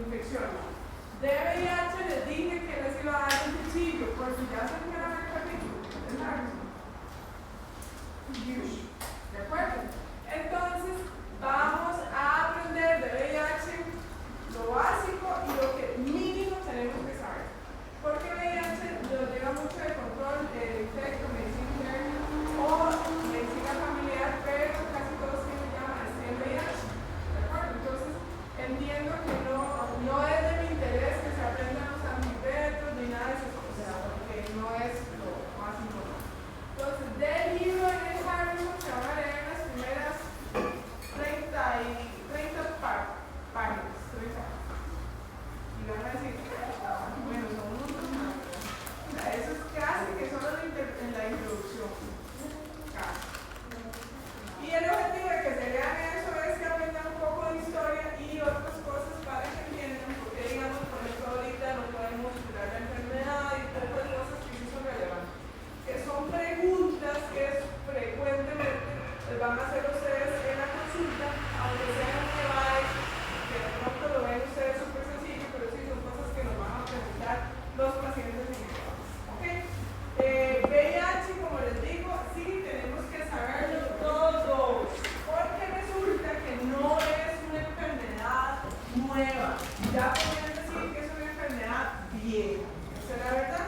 infecciones. De VIH les dije que les iba a dar un cuchillo, por si ya se fijaron el capítulo. Es largo. ¿De acuerdo? Entonces, vamos a aprender de VIH lo básico y lo que mínimo tenemos que saber. Porque VIH nos lleva mucho de control, infecto, medicina interna o medicina familiar, pero casi todos tienen llaman VIH. ¿De acuerdo? Entonces, entiendo que no es de mi interés que se aprendan los antivirus ni nada de eso, o sea, porque no es lo más importante. Entonces, del libro en el Harvard se van a leer las primeras 30 páginas. Y van a decir, bueno, son un montón más. O sea, eso es casi que solo en la introducción. Casi. Y el objetivo de que se lean eso es que aprendan un poco de historia y otras cosas para que entiendan, porque digamos, por ejemplo, ahorita no podemos curar la enfermedad y todas las cosas que sí son relevantes. Que son preguntas que frecuentemente les van a hacer ustedes en la consulta, aunque sea un device, que de pronto lo ven ustedes súper sencillo, pero sí son cosas que nos van a preguntar los pacientes individuales. ¿Ok? VIH, como les digo, sí tenemos que saberlo todos, porque resulta que no es una enfermedad nueva. Ya podrían decir que es una enfermedad vieja. ¿Esa es la verdad?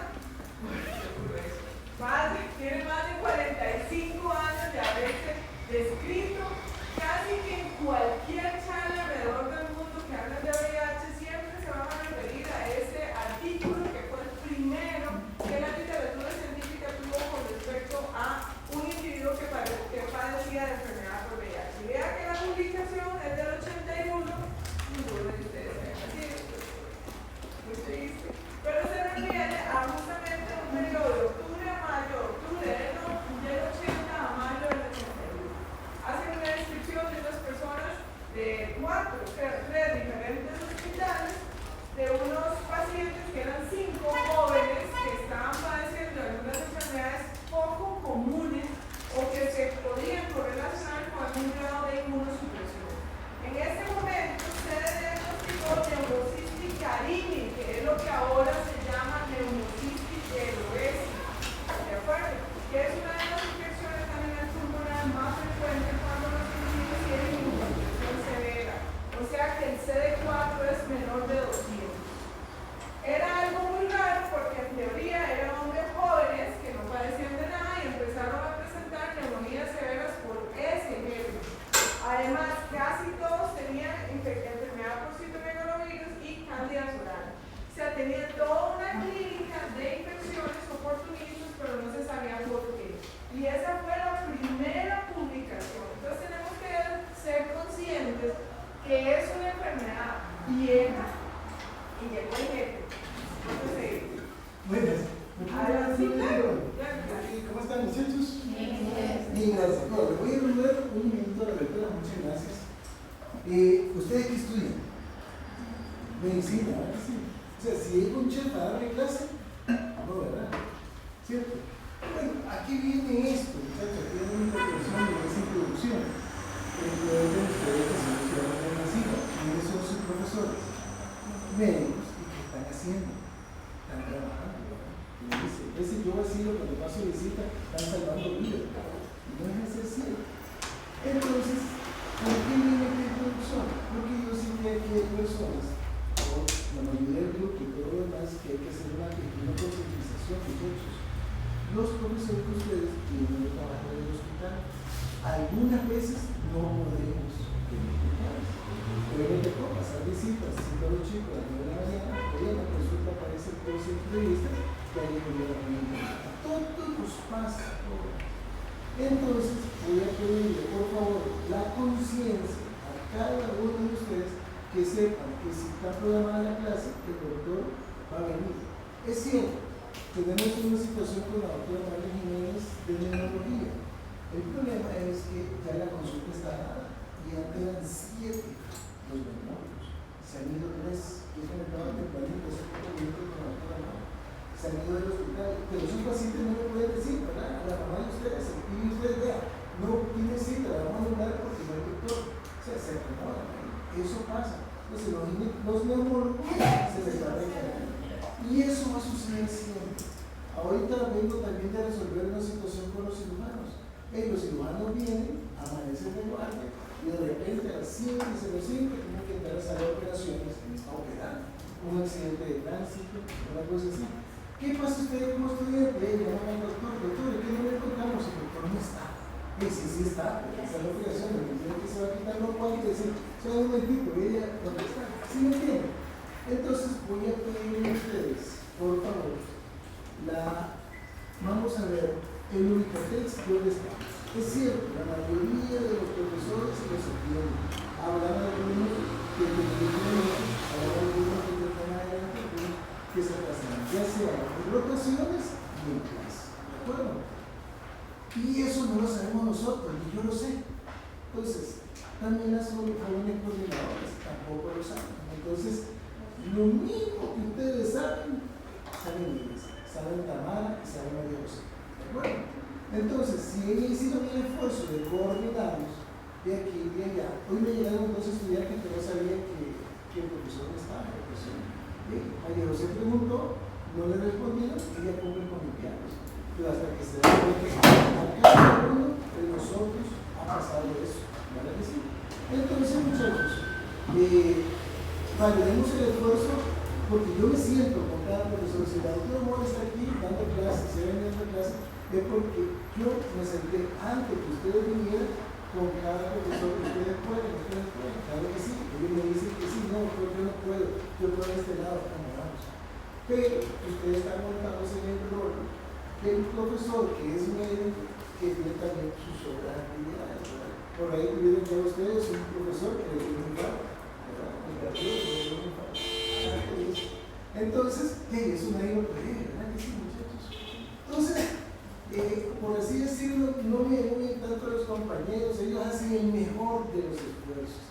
Tiene más de 45 años de haberse descrito. Casi que en cualquier charla alrededor del mundo que hablan de VIH siempre se van a referir a ese artículo que fue el primero que la literatura científica tuvo con respecto a un individuo que padecía de enfermedad por VIH. Y vea que la publicación es del 81, ninguno de ustedes se nacido, muy triste, pero se refiere a justamente un periodo de octubre a mayo, del 80 a mayo del 81. Hacen una descripción de unas personas de tres diferentes hospitales, de unos pacientes que eran 5 jóvenes que estaban padeciendo algunas enfermedades poco comunes o que se podían correlacionar con algún grado de inmunosupresión. En este momento se diagnosticó neumocystis carini, que es lo que ahora se llama neumocystis ceroesi, ¿de acuerdo? Que es una de las infecciones también pulmonar más frecuentes cuando los individuos tienen inmunosupresión severa. O sea que el CD4 es menor de 200. Era algo muy raro porque en teoría eran hombres jóvenes que no padecían de nada y empezaron a presentar neumonías severas por ese virus. Además, casi todos tenían enfermedad por citomegalovirus y cándida oral. O sea, tenían toda una clínica de infecciones oportunistas, pero no se sabía por qué. Y esa fue la primera publicación. Entonces tenemos que ser conscientes que es una enfermedad vieja y llegó el jefe. Buenas. ¿Cómo están, muchachos? Bien, gracias. No, le voy a robar un minuto a la lectura, muchas gracias. ¿Ustedes qué estudian? Medicina, ¿verdad? Sí. O sea, si hay un chef a darle clase, no, ¿verdad? ¿Cierto? Bueno, aquí viene esto, muchachos, aquí viene una introducción de esa introducción. Recuerden ustedes que son ciudadanos de nacido, ¿quiénes son sus profesores? Médicos, ¿y qué están haciendo? Están trabajando, ¿verdad? Yo vacilo cuando paso visita, están salvando vidas. Y no es así. Entonces, ¿por qué viene esta introducción? Porque yo sé que aquí hay personas, o la mayoría del grupo y todo lo demás, que hay que hacer una concientización, muchachos. Los profesores que ustedes tienen el trabajo del hospital, algunas veces no podemos obviamente puedo pasar visitas, siendo los chicos a las 9 de la mañana, hoy en la consulta aparece el curso de entrevistas que hay en la mañana. Todo nos pasa. Entonces, voy a pedirle, por favor, la conciencia a cada uno de ustedes que sepan que si está programada la clase, el doctor va a venir. Es cierto, tenemos una situación con la doctora María Jiménez de neurología. El problema es que ya la consulta está dada y antes eran 7 los neumólogos. Se han ido 3, yo comentaba tempranito, hace poco minutos con la doctora María. Se han ido del hospital, pero esos pacientes no le pueden decir, ¿verdad? A la mamá de ustedes, y ustedes vean, no tiene cita, la vamos a nombrar porque no hay doctor. O sea, se acomoda, eso pasa. Entonces los neumólogos se les va a recargar. Y eso va a suceder siempre. Ahorita vengo también de resolver una situación con los cirujanos. Los cirujanos vienen, amanecen de guardia y de repente a las 5:05 tienen que entrar a sala de operaciones, a operar un accidente de tránsito, una cosa así. ¿Qué pasa usted como estudiante? Llaman al doctor, ¿qué no le encontramos? El doctor no está. Sí está, porque está la operación, el que se va a quitar los guantes y decir, solo un momentito, ella, ¿dónde está? ¿Sí me entienden? Entonces voy a pedirle a ustedes, por favor, vamos a ver el Ubicatex, ¿dónde está? Es cierto, la mayoría de los profesores se los entienden. Hablan algunos que hablan algunos que están adelante, que se pasan, ya sea en rotaciones y en clase. ¿De acuerdo? Y eso no lo sabemos nosotros, y yo lo sé. Entonces, también las jóvenes coordinadoras tampoco lo saben. Entonces, lo mismo que ustedes saben ellas, saben Tamara y saben María José. ¿De acuerdo? Entonces, si ellos hicieron el esfuerzo de coordinarlos de aquí y de allá, hoy me llegaron 2 estudiantes que no sabían que el profesor no estaba en la presión. María José preguntó, no le respondieron, ella cumple con limpiarlos. Pero hasta que se da cuenta que a cada uno de nosotros ha pasado eso. ¿Verdad que sí? Entonces, muchachos, valoremos el esfuerzo, porque yo me siento con cada profesor. Si la doctora Mora está aquí dando clases, se ven dando clases, es porque yo me senté antes que ustedes vinieran con cada profesor que ustedes pueden. Claro que sí, ellos me dicen que sí, no, yo no puedo, yo puedo de este lado, como vamos. Pero ustedes están montados en el rol que el profesor que es médico, que tiene también sus obras actividades. Por ahí tuvieron ya ustedes un profesor que le dio un infarto, entonces, eso nadie lo puede, ¿verdad? Sí, muchachos. Entonces, por así decirlo, no me voy tanto a los compañeros, ellos hacen el mejor de los esfuerzos.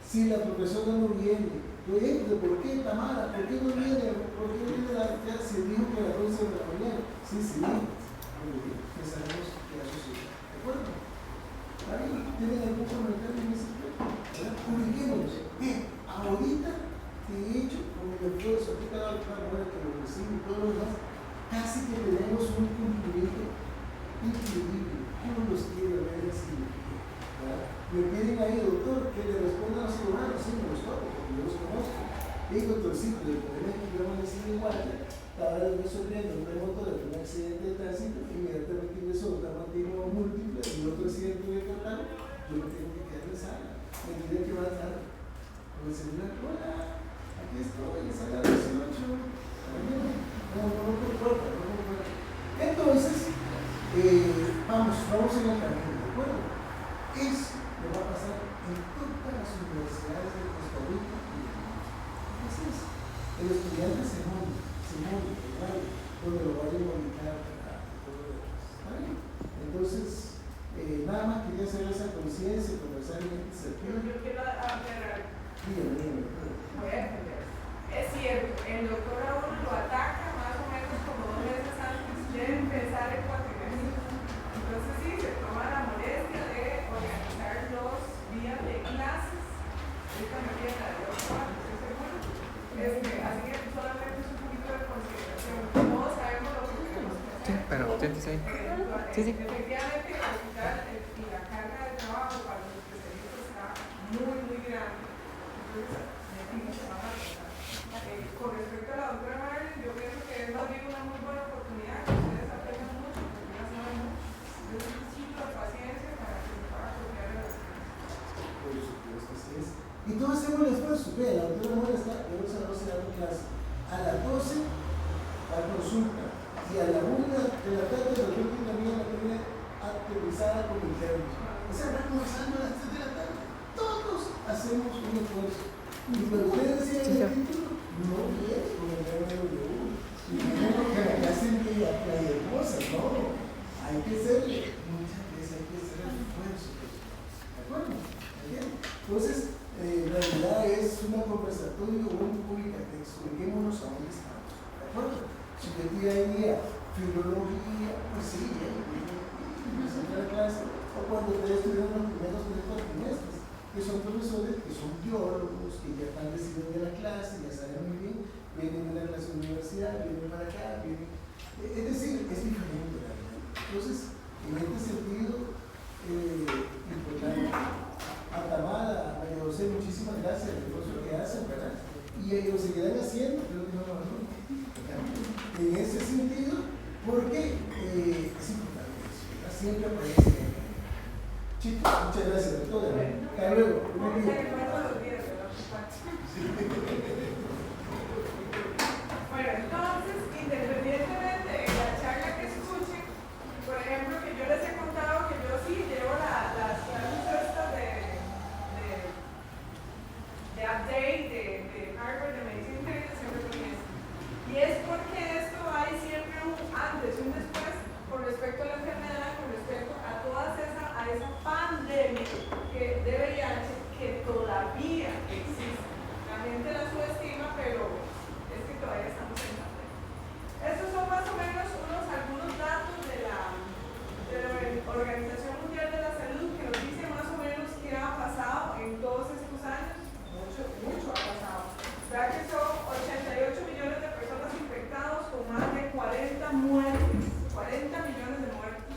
Si la profesora no viene, ¿por qué Tamara? ¿Por qué no viene? ¿Por qué no viene la clase? Dijo que a las 11 de la mañana. Sí, ya sabemos que ha sucedido. ¿De acuerdo? ¿Tienen algún comentario en ese tema? Publiquémonos. Ahorita, de hecho, con el esfuerzo que cada hora que lo recibe y todo lo demás, casi que tenemos un cumplimiento increíble. ¿Cómo los quiero ver así? Me piden ahí, doctor, que le respondan a los ciudadanos. Sí, me los toco, porque yo los conozco. Doctorcito, el problema es que yo me decía igual, estaba resolviendo un remoto de un accidente de tránsito, inmediatamente ingresó un traumatismo múltiple y otro accidente de cartado, yo me tengo que quedar en sala. Me tendría que avanzar con el celular. Hola, aquí estoy, en sala 18. No me importa. Entonces, vamos en el camino, ¿de acuerdo? Eso lo va a pasar en todas las universidades de Costa Rica y de México. Así es. El estudiante se mueve, igual, donde lo vayan a ubicar todo lo demás. ¿Vale? Entonces, nada más quería hacer esa conciencia, conversar en este sentido. Yo quiero aclarar. Dígame. Voy a defender. Es cierto, el doctor a uno lo ataca más o menos como 2 meses antes de empezar el cuatrimestre. Entonces sí, se toma la molestia de organizar 2 días de clases. Ahorita me queda la de 8 años, estoy seguro. Así que solamente es un poquito de consideración. Todos sabemos lo que tenemos que hacer. Sí, pero sí. Efectivamente, el hospital y la carga de trabajo para los especialistas está muy grande. Entonces, se van a pasar. Con respecto a la doctora Marlene, yo pienso que es más bien una muy buena oportunidad, que ustedes aprendan mucho, porque ya saben mucho. Yo necesito la paciencia para que se pueda copiar la Por supuesto, así es. Y todos hacemos el esfuerzo. Vean, la doctora Mora está de 11 a 12 dando clase. A las 12, la consulta. Y a la 1 de la tarde, la última mía la tiene aterrizada con internos. O sea, van conversando a las 3 de la tarde. Todos hacemos un esfuerzo. Y cuando ustedes decían el título, no viene con el MW. Y no que la clase en la hermosa, no. Hay que hacerle. Muchas veces hay que hacer el esfuerzo. ¿De acuerdo? Entonces, en realidad es una conversatorio o un publicatex. Ubiquémonos a dónde estamos. ¿De acuerdo? Si usted tiene filología, pues sí, empezar la clase. O cuando ustedes estuvieron los primeros 3 cuatrimestres. que son profesores, que son biólogos, que ya están recibiendo de la clase, ya saben muy bien, vienen de la clase de universidad, vienen para acá, vienen. Es decir, es diferente la vida. Entonces, en este sentido, importante. Atamada, María José, muchísimas gracias por el que hacen, ¿verdad? Y lo seguirán haciendo, creo que no lo van. En ese sentido, porque es importante eso, ¿verdad? Siempre aparece. Chicos, muchas gracias, doctora. Hasta luego. Bueno, entonces, independientemente de la charla que escuchen, por ejemplo, que yo les he contado que yo sí llevo las clases estas de update de Harvard, de medicina integral, siempre con esto. Y es porque esto hay siempre un antes y un después con respecto a la enfermedad, con respecto a esa pandemia de VIH que todavía existe. La gente la subestima, pero es que todavía estamos en pandemia. Estos son más o menos algunos datos de la Organización Mundial de la Salud que nos dice más o menos qué ha pasado en todos estos años. Mucho ha pasado. ¿Verdad que son 88 millones de personas infectadas con más de 40 muertes? 40 millones de muertes.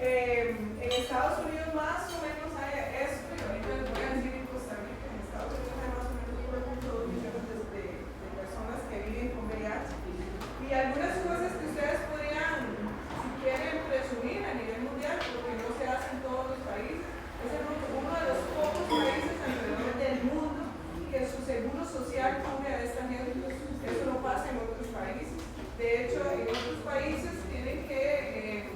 En Estados Unidos más o menos hay esto, y ahorita les voy a decir en Costa Rica, en Estados Unidos hay más o menos 1.2 millones de personas que viven con VIH. Y algunas cosas que ustedes podrían, si quieren, presumir a nivel mundial, porque no se hace en todos los países. Es uno de los pocos países alrededor del mundo que su seguro social cubre a esta gente. Eso no pasa en otros países. De hecho, en otros países tienen que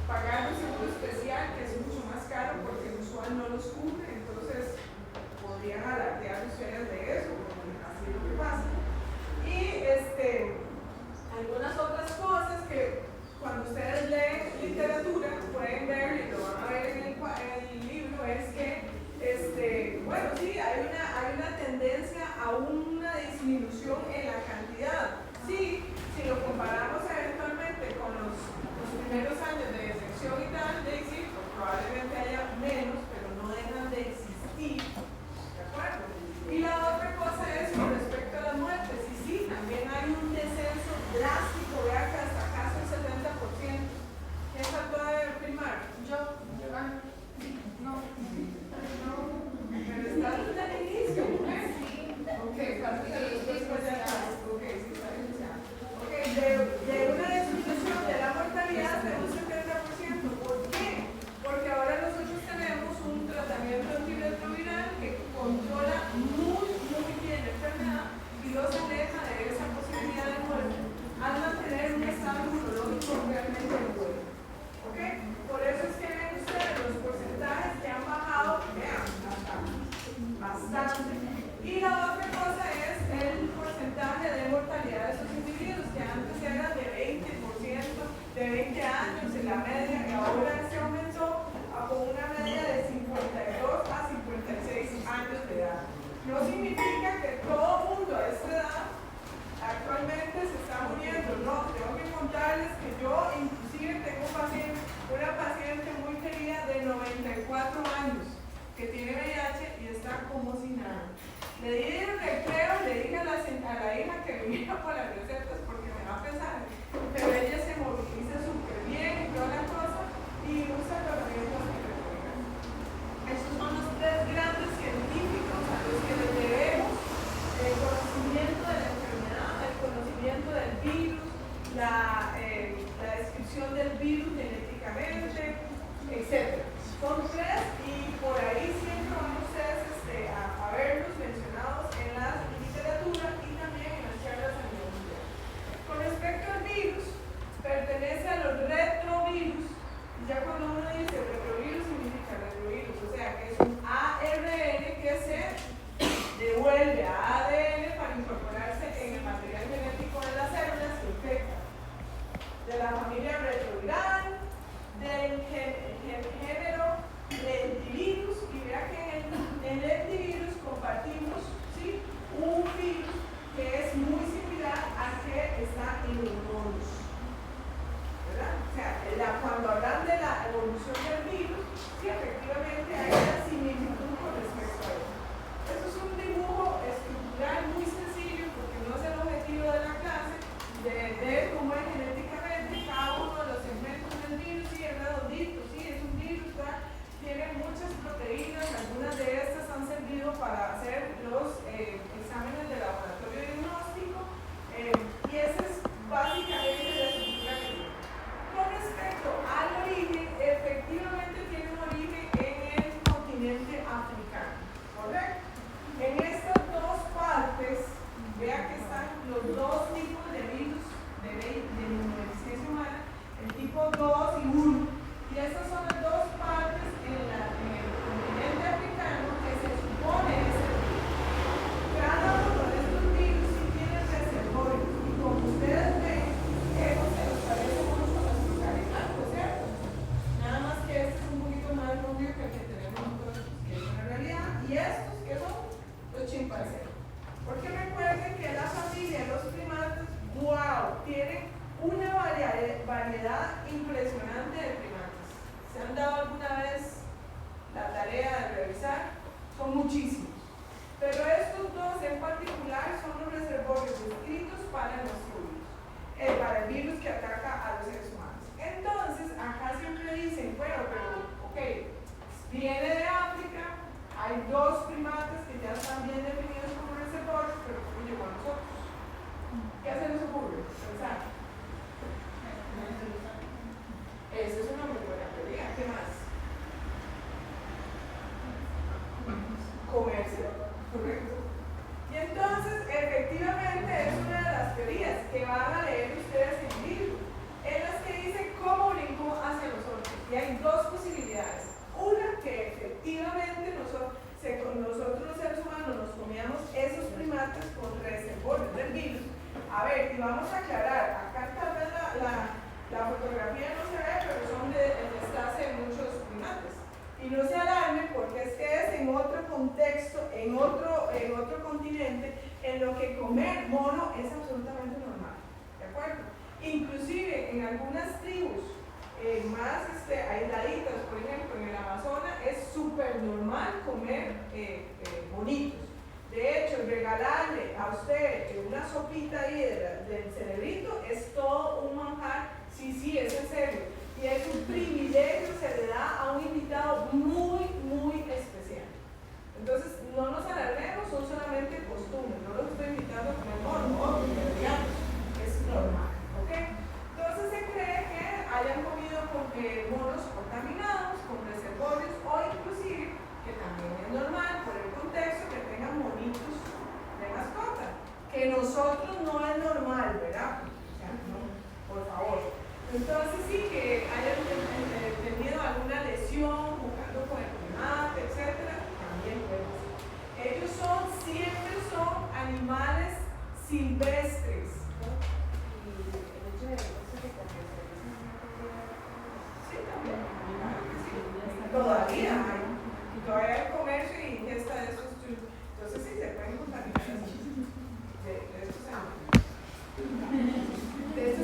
pagar un seguro especial que es mucho más caro porque el usual no los cubre. Entonces, podrían alardear ustedes de eso, porque así es lo que pasa. Y algunas otras cosas que cuando ustedes leen literatura pueden ver, y lo van a ver en el libro, es que bueno, sí, hay una tendencia a una disminución en la cantidad. Sí, si lo comparamos eventualmente con los primeros años de detección y tal, sí, pues probablemente haya menos, pero no dejan de existir. ¿De acuerdo? Y la otra cosa es con respecto a las muertes. Y sí, también hay un descenso drástico, vea que hasta casi el 70%. ¿Quién faltó de firmar? Yo. No. Pero está desde el inicio, ¿ok? Ok, después de acá. Ok, sí, está bien. Ok, de una disminución de la mortalidad de un 70%. ¿Por qué? Porque ahora nosotros tenemos un tratamiento antirretroviral que controla muy bien la enfermedad y los aleja de esa posibilidad de muerte al mantener un estado inmunológico realmente bueno. ¿Ok? Por eso es que ven ustedes los porcentajes que han bajado, vean, bastante. Y la otra cosa es el porcentaje de mortalidad de esos individuos, que antes era de 20%, de 20 años en la media, y ahora se aumentó con una media de 52 a 56 años de edad. No significa que todo el mundo a esta edad actualmente se está muriendo, no, tengo que contarles que yo inclusive tengo una paciente muy querida de 94 años que tiene VIH y está como si nada. Le di un recreo, le dije a la hija que viniera por las recetas porque me va a pesar, pero ella se moviliza súper bien y toda la cosa y usa tratamientos antirretrovirales. Esos son los tres grandes científicos a los que les debemos el conocimiento de la enfermedad, el conocimiento del virus, la descripción del virus genéticamente, etc. Son tres y por ahí siempre van ustedes a verlos mencionados en la literatura y también en las charlas a nivel mundial. Con respecto al virus, pertenece a los retrovirus. Y ya cuando uno dice retrovirus, significa retrovirus, o sea que es un ARN que se devuelve a ADN para incorporarse en el material genético de las células que infectan. De la familia retroviral, del género para nuestro virus, para el virus que ataca a los seres humanos. Entonces, acá siempre dicen, bueno, pero, ok, viene de África, hay dos primates que ya están bien definidos como receptores, pero ¿cómo llegó a nosotros? ¿Qué se nos ocurre? Pensar. Esa es una muy buena teoría. ¿Qué más? Comercio, correcto. Y entonces, efectivamente, es una de las teorías que van a leer ustedes en el libro, en las que dice cómo brincó hacia nosotros. Y hay dos posibilidades. Una, que efectivamente nosotros los seres humanos nos comíamos esos primates con reservorios del virus. A ver, y vamos a aclarar, acá tal vez la fotografía no se ve, pero son de estase de muchos primates. Y no se alarmen porque es que es en otro contexto, en otro continente, en lo que comer mono es absolutamente normal. ¿De acuerdo? Inclusive en algunas tribus más aisladitas, por ejemplo en el Amazonas, es súper normal comer bonitos. De hecho, regalarle a usted una sopita ahí del cerebrito es todo un manjar. Sí, es en serio. Y es un privilegio, se le da a un invitado muy, muy especial. Entonces, no nos alarmemos, son solamente costumbres. No los estoy invitando a comer mono, digamos, es normal. ¿Ok? Entonces, se cree que hayan comido con monos contaminados, con reservorios, o inclusive, que también es normal por el contexto, que tengan monitos de mascota. Que nosotros no es normal, ¿verdad? O sea, no, por favor. Entonces sí, que hayan tenido alguna lesión jugando con el primate, etc. También puede ser. Ellos siempre son animales silvestres. Y el hecho de sí, también. Sí. Todavía hay comercio y ingesta de esos chus. Entonces sí, se pueden contaminar de estos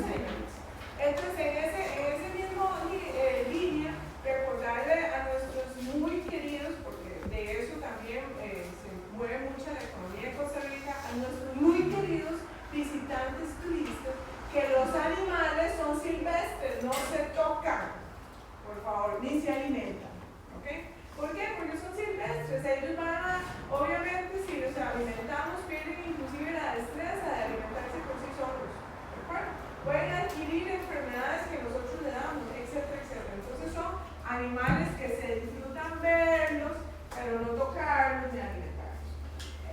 animales. Entonces, en ese mismo línea, recordarle a nuestros muy queridos, porque de eso también se mueve mucho la economía de Costa Rica, a nuestros muy queridos visitantes turistas, que los animales son silvestres, no se tocan, por favor, ni se alimentan. ¿Ok? ¿Por qué? Porque son silvestres. Ellos van a, obviamente, si los alimentamos, pierden inclusive la destreza de alimentarse por sí solos. ¿De acuerdo? Pueden adquirir enfermedades que nosotros le damos, etcétera, etcétera. Entonces son animales que se disfrutan verlos, pero no tocarlos ni alimentarlos.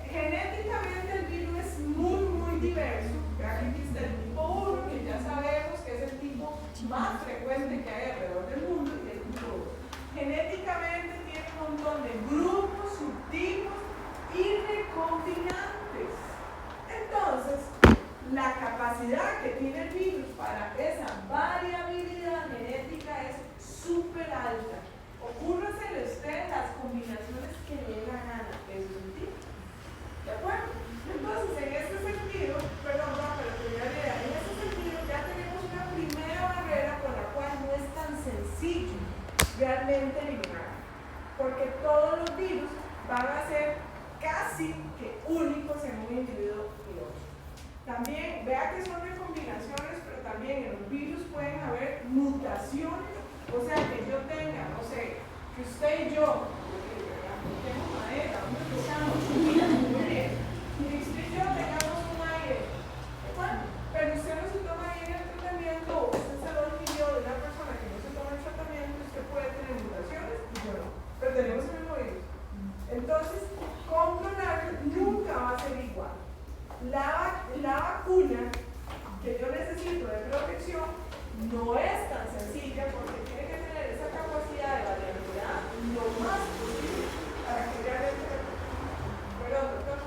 Genéticamente el virus es muy, muy diverso. Aquí está el tipo 1, que ya sabemos que es el tipo más frecuente que hay alrededor del mundo, y el tipo 2. Genéticamente tiene un montón de grupos, subtipos y recombinantes. Entonces, la capacidad que tiene el virus para esa variabilidad genética es súper alta. Ocúrrasele usted las combinaciones que le dé la gana de su tipo. ¿De acuerdo? Entonces, en este sentido, perdón, Rafa, la primera idea, en este sentido ya tenemos una primera barrera con la cual no es tan sencillo realmente eliminar. Porque todos los virus van a ser casi que únicos en un individuo y otro. También, vea que son recombinaciones, pero también en los virus pueden haber mutaciones. O sea, que yo tenga, no sé, que usted y yo, tengo madera, un empezamos, muy bien, y usted y yo tengamos un aire, ¿de acuerdo? Pero usted no se toma bien el tratamiento, o usted se lo adquirió de una persona que no se toma el tratamiento, usted puede tener mutaciones y yo no, pero tenemos el mismo virus. Entonces, controlarlo nunca va a ser igual. La vacuna que yo necesito de protección no es tan sencilla porque tiene que tener esa capacidad de variabilidad lo más posible para que realmente. Perdón, doctor.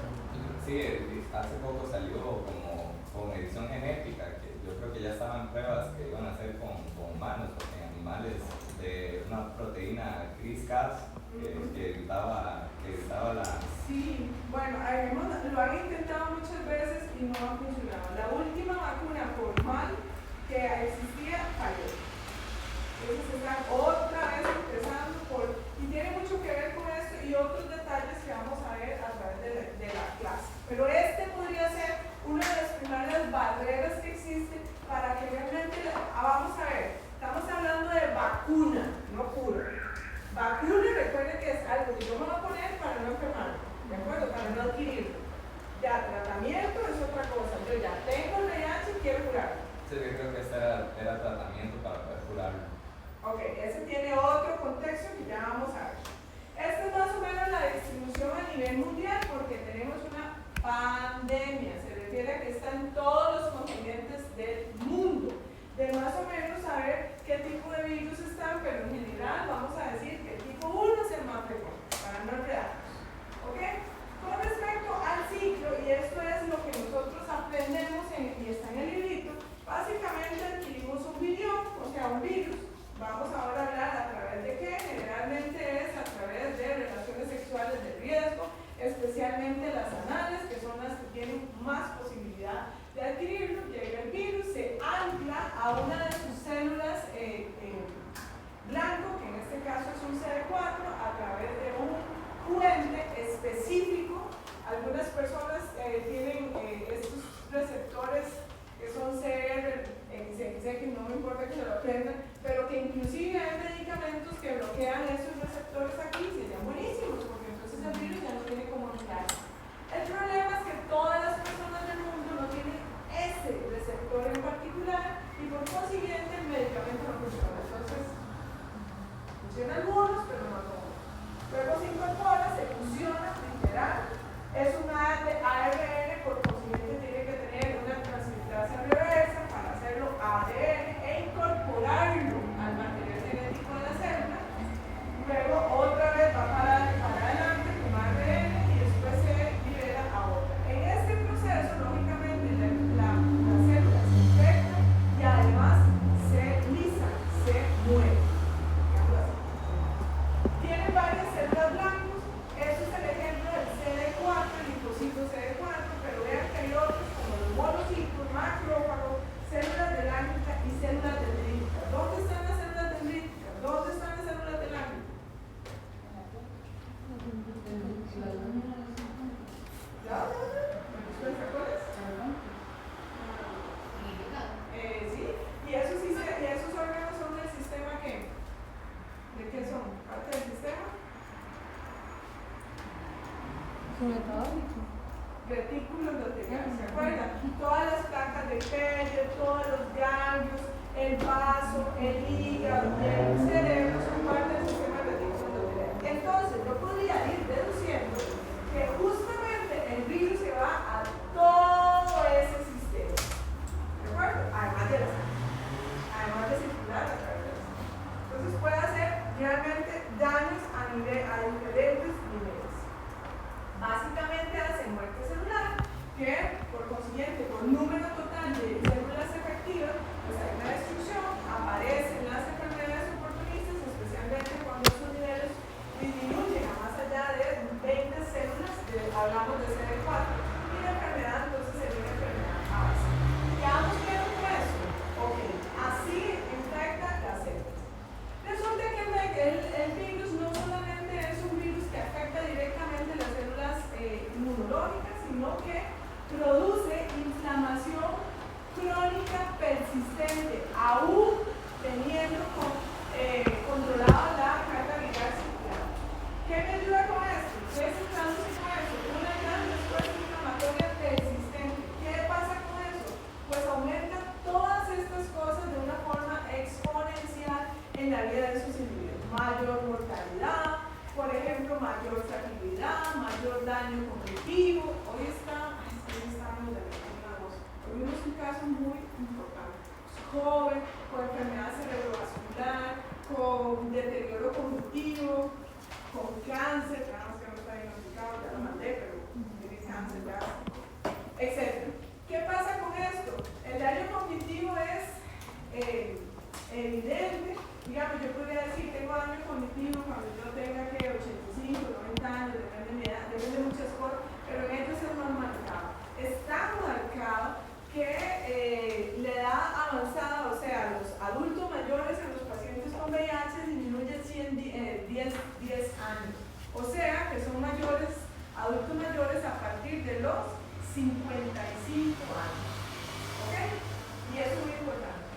Sí, hace poco salió con edición genética, que yo creo que ya estaban pruebas que iban a hacer con humanos, porque en animales de una proteína CRISPR que evitaba la... Sí, bueno, lo han intentado muchas veces y no ha funcionado. La última vacuna formal que existía falló. Entonces están otra vez empezando y tiene mucho que ver con esto y otros detalles que vamos a ver a través de la clase. Pero este podría ser una de las primeras barreras que existe para que realmente, vamos a ver, estamos hablando de vacuna, no cura. Vacuna, recuerden que es algo que yo me voy a poner para no enfermarme, ¿de acuerdo? Para no adquirirlo. Ya, tratamiento es otra cosa. Yo ya tengo el VIH y quiero curarlo. Sí, yo creo que este era tratamiento para poder curarlo. Ok, ese tiene otro contexto que ya vamos a ver. Esta es más o menos la distribución a nivel mundial porque tenemos una pandemia. Se refiere a que está en todos los continentes del mundo. De más o menos saber qué tipo de virus están, pero en general vamos a decir que el tipo 1 es el más frecuente, para no enredarnos. ¿Ok? Con respecto al ciclo, y esto es lo que nosotros aprendemos y está en el librito, básicamente adquirimos un virión, o sea, un virus. Vamos ahora a hablar a través de qué. Generalmente es a través de relaciones sexuales de riesgo, especialmente las anales, que son las que tienen más posibilidad de adquirirlo. Llega el virus, se ancla a una de sus células blanco, que en este caso es un CD4, a través de un puente específico. Algunas personas tienen estos receptores que son CRXX, no me importa que se lo aprendan, pero que inclusive hay medicamentos que bloquean esos receptores aquí y serían buenísimos, porque entonces el virus ya no tiene cómo entrar. El problema es que todas las personas del mundo no tienen ese receptor en particular y por consiguiente el medicamento no funciona. Entonces, funciona algunos, pero no todos. Luego se incorpora, se fusiona, literal, es un ARN, por consiguiente tiene que tener una transcriptasa reversa para hacerlo ADN e incorporarlo al material genético de la célula. Luego otra vez va para adelante con ARN y después se libera a otra. En este proceso, lógicamente, la célula se infecta y además se lisa, se muere. Tiene varias células blancas. Eso es el ejemplo del CD4, el linfocito CD4, pero vean que hay otros como los monocitos, macrófagos, células de lágrima y células dendríticas. ¿Dónde están las células dendríticas? ¿Dónde están las células de lágrima? ¿Ya? ¿Ustedes se acuerdan? Sí, y esos órganos son del sistema ¿qué? ¿De qué son? ¿Parte del sistema? Retículo endotelial, ¿se acuerdan? Todas las placas de Peyre, todos los ganglios, el vaso, el hígado y el cerebro son parte del sistema retículo endotelial. Entonces, yo podría ir deduciendo que justamente el virus se va a todo ese sistema. ¿De acuerdo? Además de la sangre. Además de circular a través de la sangre. Entonces puede hacer realmente daños a diferentes niveles. Básicamente hace muerte celular, que por consiguiente, por número total de células efectivas, pues hay una destrucción, aparecen las enfermedades oportunistas, especialmente cuando esos niveles disminuyen a más allá de 20 células, hablamos de CD4, y la enfermedad entonces sería una enfermedad a base. ¿Qué vamos viendo con eso? Ok, así infecta las células. Resulta que el virus no solamente es un virus que afecta directamente las células inmunológicas, sino que produce inflamación crónica persistente, aún teniendo controlada la carga viral circular. ¿Qué me ayuda con esto? ¿Qué se traduce con eso? Una gran respuesta inflamatoria persistente. ¿Qué pasa con eso? Pues aumenta todas estas cosas de una forma exponencial en la vida de sus individuos. Mayor mortalidad, por ejemplo, mayor fragilidad, mayor daño cognitivo. Hoy estamos de la voz. Hoy vimos un caso muy importante. Joven, con enfermedad cerebrovascular, con deterioro cognitivo, con cáncer, nada más que no está diagnosticado, ya lo mandé, pero tiene cáncer ya, etc. ¿Qué pasa con esto? El daño cognitivo es evidente. Digamos, yo podría decir, tengo daño cognitivo cuando yo tenga que 85, 90 años, depende de mi edad, depende de muchas cosas, pero en ellos es más marcado. Es tan marcado que la edad avanzada, o sea, los adultos mayores en los pacientes con VIH disminuye 10 años. O sea, que son mayores, adultos mayores a partir de los 50 años. ¿Ok? Y eso es muy importante.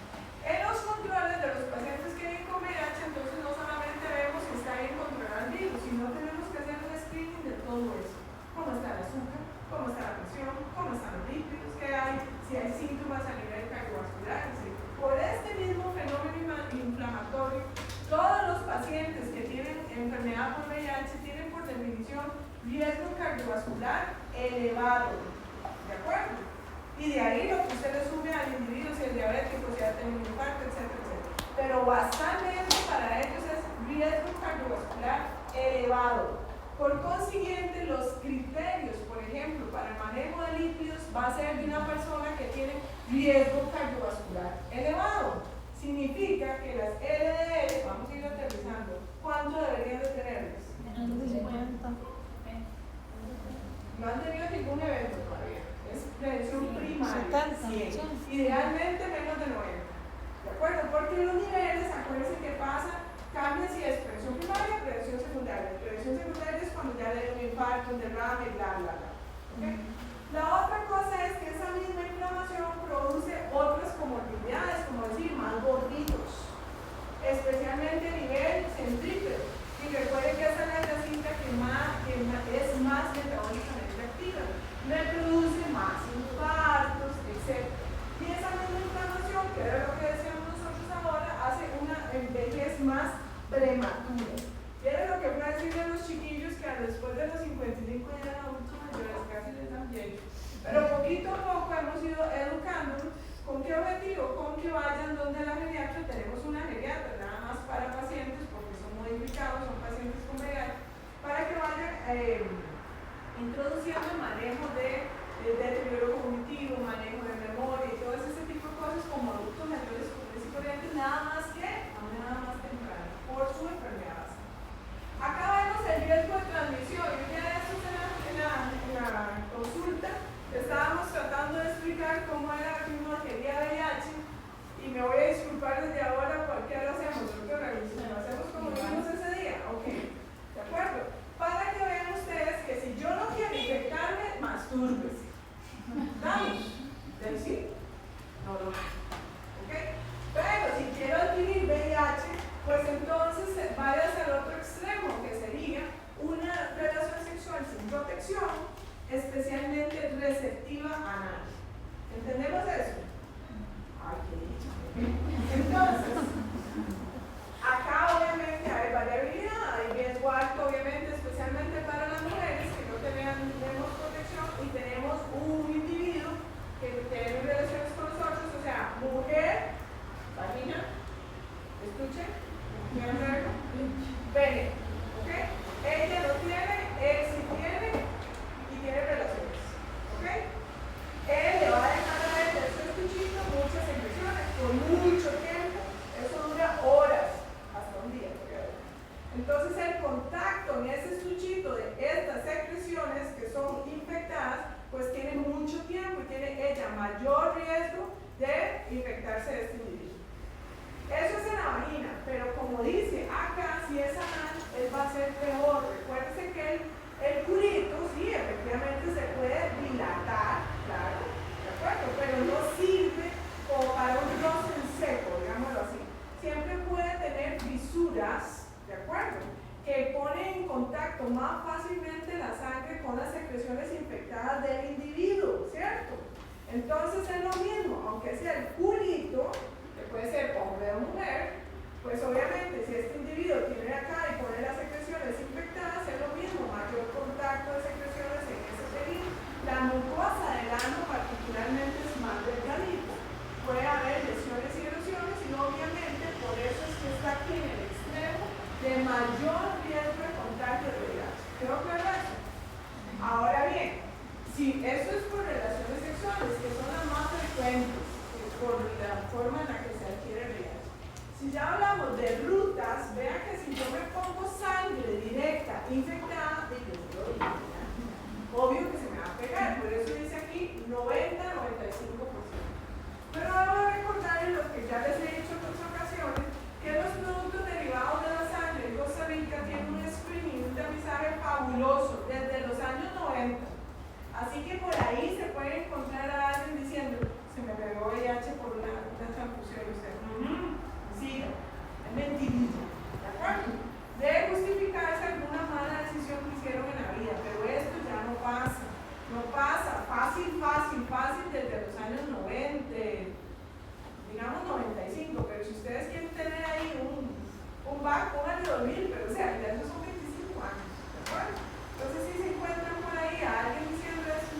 En los controles de los pacientes que vienen con VIH, entonces no solamente vemos si está bien controlado el virus, sino tenemos que hacer un screening de todo eso. ¿Cómo está el azúcar? ¿Cómo está la presión? ¿Cómo están los lípidos? ¿Qué hay? Si hay síntomas a nivel cardiovascular. ¿Sí? Por este mismo fenómeno inflamatorio, todos los pacientes que tienen enfermedad por VIH tienen por definición riesgo cardiovascular elevado. ¿De acuerdo? Y de ahí lo que usted le sube al individuo, si es diabético, si ha tenido un infarto, etcétera, etcétera. Pero bastantemente para ellos es riesgo cardiovascular elevado. Por consiguiente, los criterios, por ejemplo, para el manejo de lípidos va a ser de una persona que tiene riesgo cardiovascular elevado. Significa que las LDL, vamos a ir aterrizando, ¿cuánto deberían de tenerlas? Menos de 50. No han tenido ningún evento todavía. Es prevención primaria. 70. 100. Idealmente menos de 90. ¿De acuerdo? Porque los niveles, acuérdense que pasa, cambia si es prevención primaria o prevención secundaria. Prevención secundaria es cuando ya le da un infarto, un derrame, bla, bla, bla. ¿Okay? La otra cosa es que esa misma inflamación produce otras comorbilidades, como decir, más gorditos, especialmente a nivel centrípedo. Y recuerden que esa es la grasita que es más metabólicamente activa, reproduce más infartos, etc. Y esa misma inflamación, que era lo que decíamos nosotros ahora, hace una vejez más prematura. Y era lo que fue a decirle a los chiquillos que después de los 55 ya eran adultos mayores, casi les dan bien. Pero poquito a poco hemos ido educándonos. ¿Con qué objetivo? Con que vayan donde la geriatra. Tenemos una geriatra nada más para pacientes, porque son modificados, son pacientes con VIH, para que vayan introduciendo el manejo de deterioro cognitivo, manejo de memoria y todo ese tipo de cosas como adultos mayores comunes y corrientes, nada más temprano, por su enfermedad. Acá vemos el riesgo de transmisión. Yo ya esto en la consulta estábamos tratando de explicar cómo era la inmunogería VIH, y me voy a disculpar desde ahora por qué lo hacemos, lo hacemos como lo hicimos ese día, ok, ¿de acuerdo? Para que vean ustedes que si yo no quiero infectarme, mastúrbese. ¿Vamos? ¿Del sí? No lo ¿ok? Pero si quiero adquirir VIH, pues entonces vayas al otro extremo, que sería una relación sexual sin protección, especialmente receptiva anal. ¿Entendemos eso? Ay, qué dicha. Entonces, acá obviamente hay variabilidad, hay riesgo alto obviamente, especialmente para las mujeres que no tenemos protección y tenemos un individuo que tiene relaciones con nosotros, o sea, mujer, vagina, escuchen, ¿quieren verlo? Pene, ¿ok? Ella no tiene, él sí tiene y tiene relaciones, ¿ok? Él le va a dejar a él de su estuchito muchas secreciones por mucho tiempo, eso dura horas, hasta un día, creo. Entonces el contacto en ese estuchito de estas secreciones que son infectadas, pues tiene mucho tiempo y tiene ella mayor riesgo de infectarse de este individuo. Eso es en la vagina, pero como dice acá, si es anal, él va a ser peor. Recuérdense que el culito, sí, efectivamente se puede dilatar, claro, ¿de acuerdo? Pero no sirve como para un roce en seco, digámoslo así. Siempre puede tener fisuras, ¿de acuerdo? Que ponen en contacto más fácilmente la sangre con las secreciones infectadas del individuo, ¿cierto? Entonces es lo mismo, aunque sea el culito, que puede ser hombre o mujer, pues obviamente si este individuo tiene acá y pone las secreciones infectadas, es lo mismo, mayor contacto de secreciones en ese periodo. La mucosa del ano particularmente es más delgadita, puede haber lesiones y erosiones y obviamente por eso es que está aquí en el extremo de mayor riesgo de contagio de VIH. ¿Quedó claro eso? Ahora bien, si eso es por relaciones sexuales, que son las más frecuentes, por la forma en la que se adquiere VIH. Si ya hablamos de rutas, vean que si yo me pongo sangre directa, infectada, obvio que se me va a pegar, por eso dice aquí 90-95%. Pero debo recordarles lo que ya les he dicho en otras ocasiones, que los productos derivados de la sangre en Costa Rica tienen un screening, un tamizaje fabuloso desde los años 90. Así que por ahí se puede puede encontrar a alguien diciendo, se me pegó VIH por una transfusión, y usted, siga, es mentirilla, ¿de acuerdo? Debe justificarse alguna mala decisión que hicieron en la vida, pero esto ya no pasa, fácil desde los años 90, digamos 95, pero si ustedes quieren tener ahí un back, pónganle 2000, pero o sea, ya esos son 25 años, ¿de acuerdo? Entonces si se encuentran por ahí a alguien diciendo eso,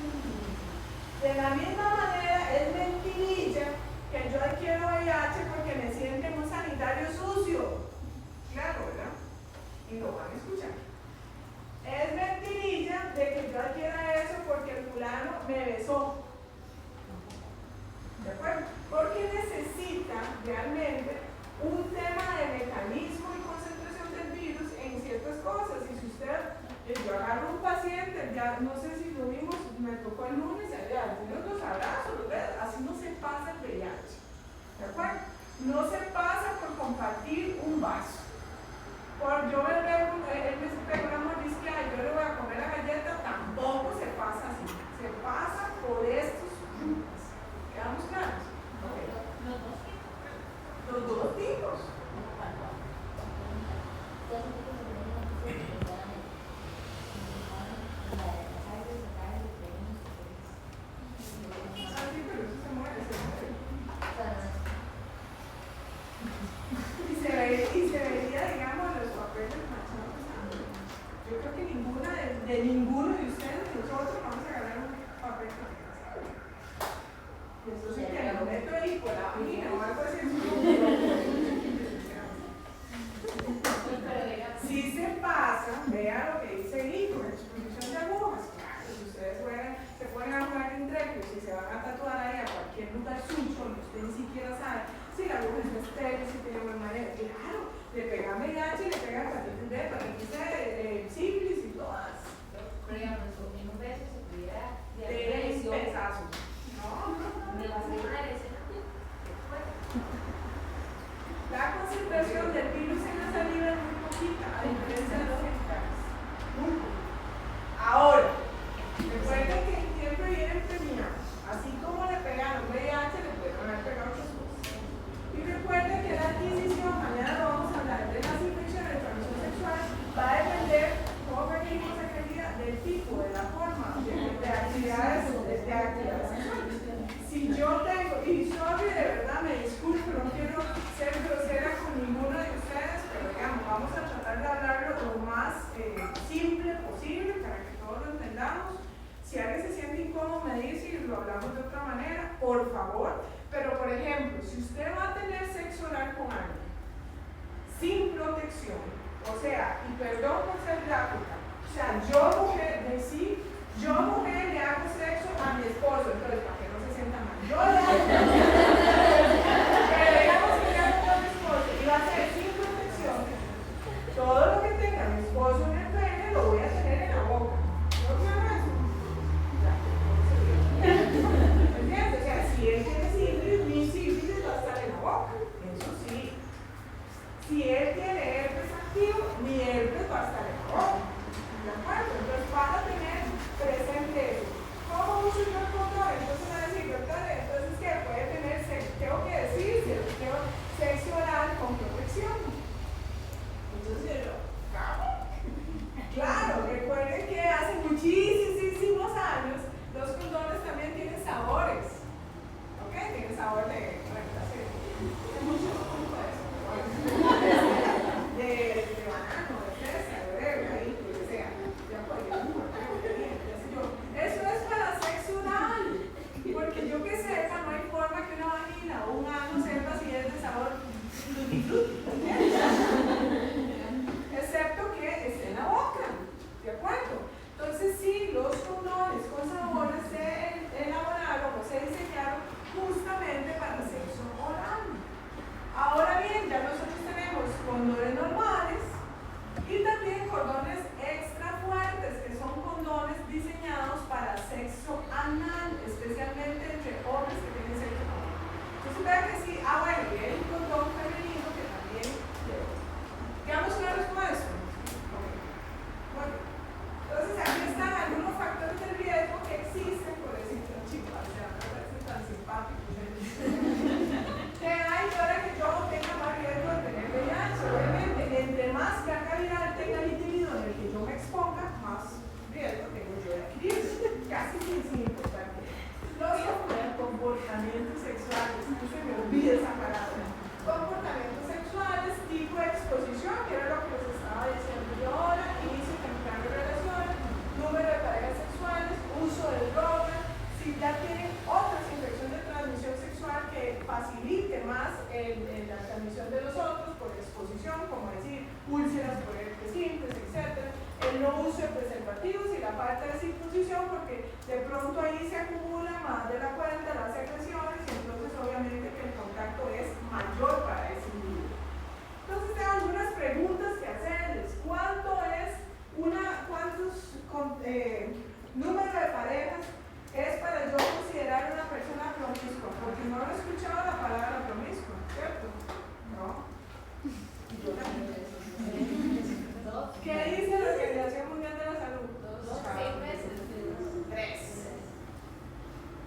de la misma manera es mentirilla que yo adquiero VIH porque me siento en un sanitario sucio, claro, ¿verdad? Y lo van a escuchar. Es mentirilla de que yo adquiera eso porque el fulano me besó. ¿De acuerdo? Porque necesita realmente un tema de mecanismo y concentración del virus en ciertas cosas. Y si usted, yo agarro un paciente, ya no sé si lo vimos, me tocó el lunes, allá, los abrazos, así no se pasa el VIH. ¿De acuerdo? No se pasa por compartir un vaso. Por yo me veo, él me pega una mordisqueada y yo le voy a comer la galleta, tampoco se pasa así. Se pasa por estos grupos. ¿Quedamos claros? Okay. Los dos tipos. Y se vería, digamos, los papeles machados. Yo creo que de ninguno de ustedes, nosotros vamos a ganar un papel machados. Y eso sí que lo meto ahí por la mina o algo así. Si se pasa, vea lo que dice ahí, con exposición de agujas. Claro, si ustedes se pueden a jugar entre ellos y se van a tatuar ahí a cualquier lugar suyo, usted ni siquiera sabe si la aguja es estéril, si tiene buena manera. Claro, le pega VIH, le pega hepatitis B, hepatitis C, sífilis y todas. Pero digamos, en un beso se pudiera De pedazos. No. Me va a hacer una lesión. La concentración del virus en la saliva es muy poquita, a diferencia de los genitales. Muy poquita. Ahora, recuerden que siempre vienen premiados. Así como le pegaron VIH, le pueden haber pegado otras cosas. Y recuerden que la adquisición, mañana lo vamos a hablar, de las infecciones de transmisión sexual, va a depender, como venimos aquel día, del tipo, de la forma, de actividades sexuales. Si yo tengo, y sorry, de verdad me disculpo, no quiero ser grosera con ninguno de ustedes, pero digamos, vamos a tratar de hablarlo lo más simple posible para que todos lo entendamos. Si alguien se siente incómodo, me dice y lo hablamos de otra manera, por favor. Pero, por ejemplo, si usted va a tener sexo oral con alguien sin protección, o sea, y perdón por ser gráfica, o sea, yo mujer le hago sexo a mi esposo, entonces para que no se sienta mal, yo le hago pero digamos que le hago a mi esposo y va a ser sin protección, todo lo que tenga mi esposo en el pene lo voy a tener en la boca. ¿No claro eso? ¿Entiendes? O sea, si él tiene sífilis, mi sífilis va a estar en la boca, eso sí. Si él tiene herpes activo, mi herpes va a estar en la boca. ¿De acuerdo? Entonces van a tener presente eso. ¿Cómo uso yo el condón? Entonces me olvide esa palabra. Comportamientos sexuales, tipo de exposición, que era lo que les estaba diciendo yo ahora, inicio temprano de relaciones, número de parejas sexuales, uso de drogas, si ya tienen otras infecciones de transmisión sexual que facilite más la transmisión de los otros por exposición, como decir úlceras por herpes simples, etc. El no uso de preservativos y la falta de circuncisión, porque de pronto ahí se acumula más de la cuenta las secreciones y entonces obviamente que el contacto es mayor para ese individuo. Entonces tengo algunas preguntas que hacerles. ¿Cuánto es número de parejas es para yo considerar una persona promiscua? Porque no he escuchado la palabra promiscua, ¿cierto? ¿No? Yo también. ¿Qué dice la Organización Mundial de la Salud? 6 meses. 3.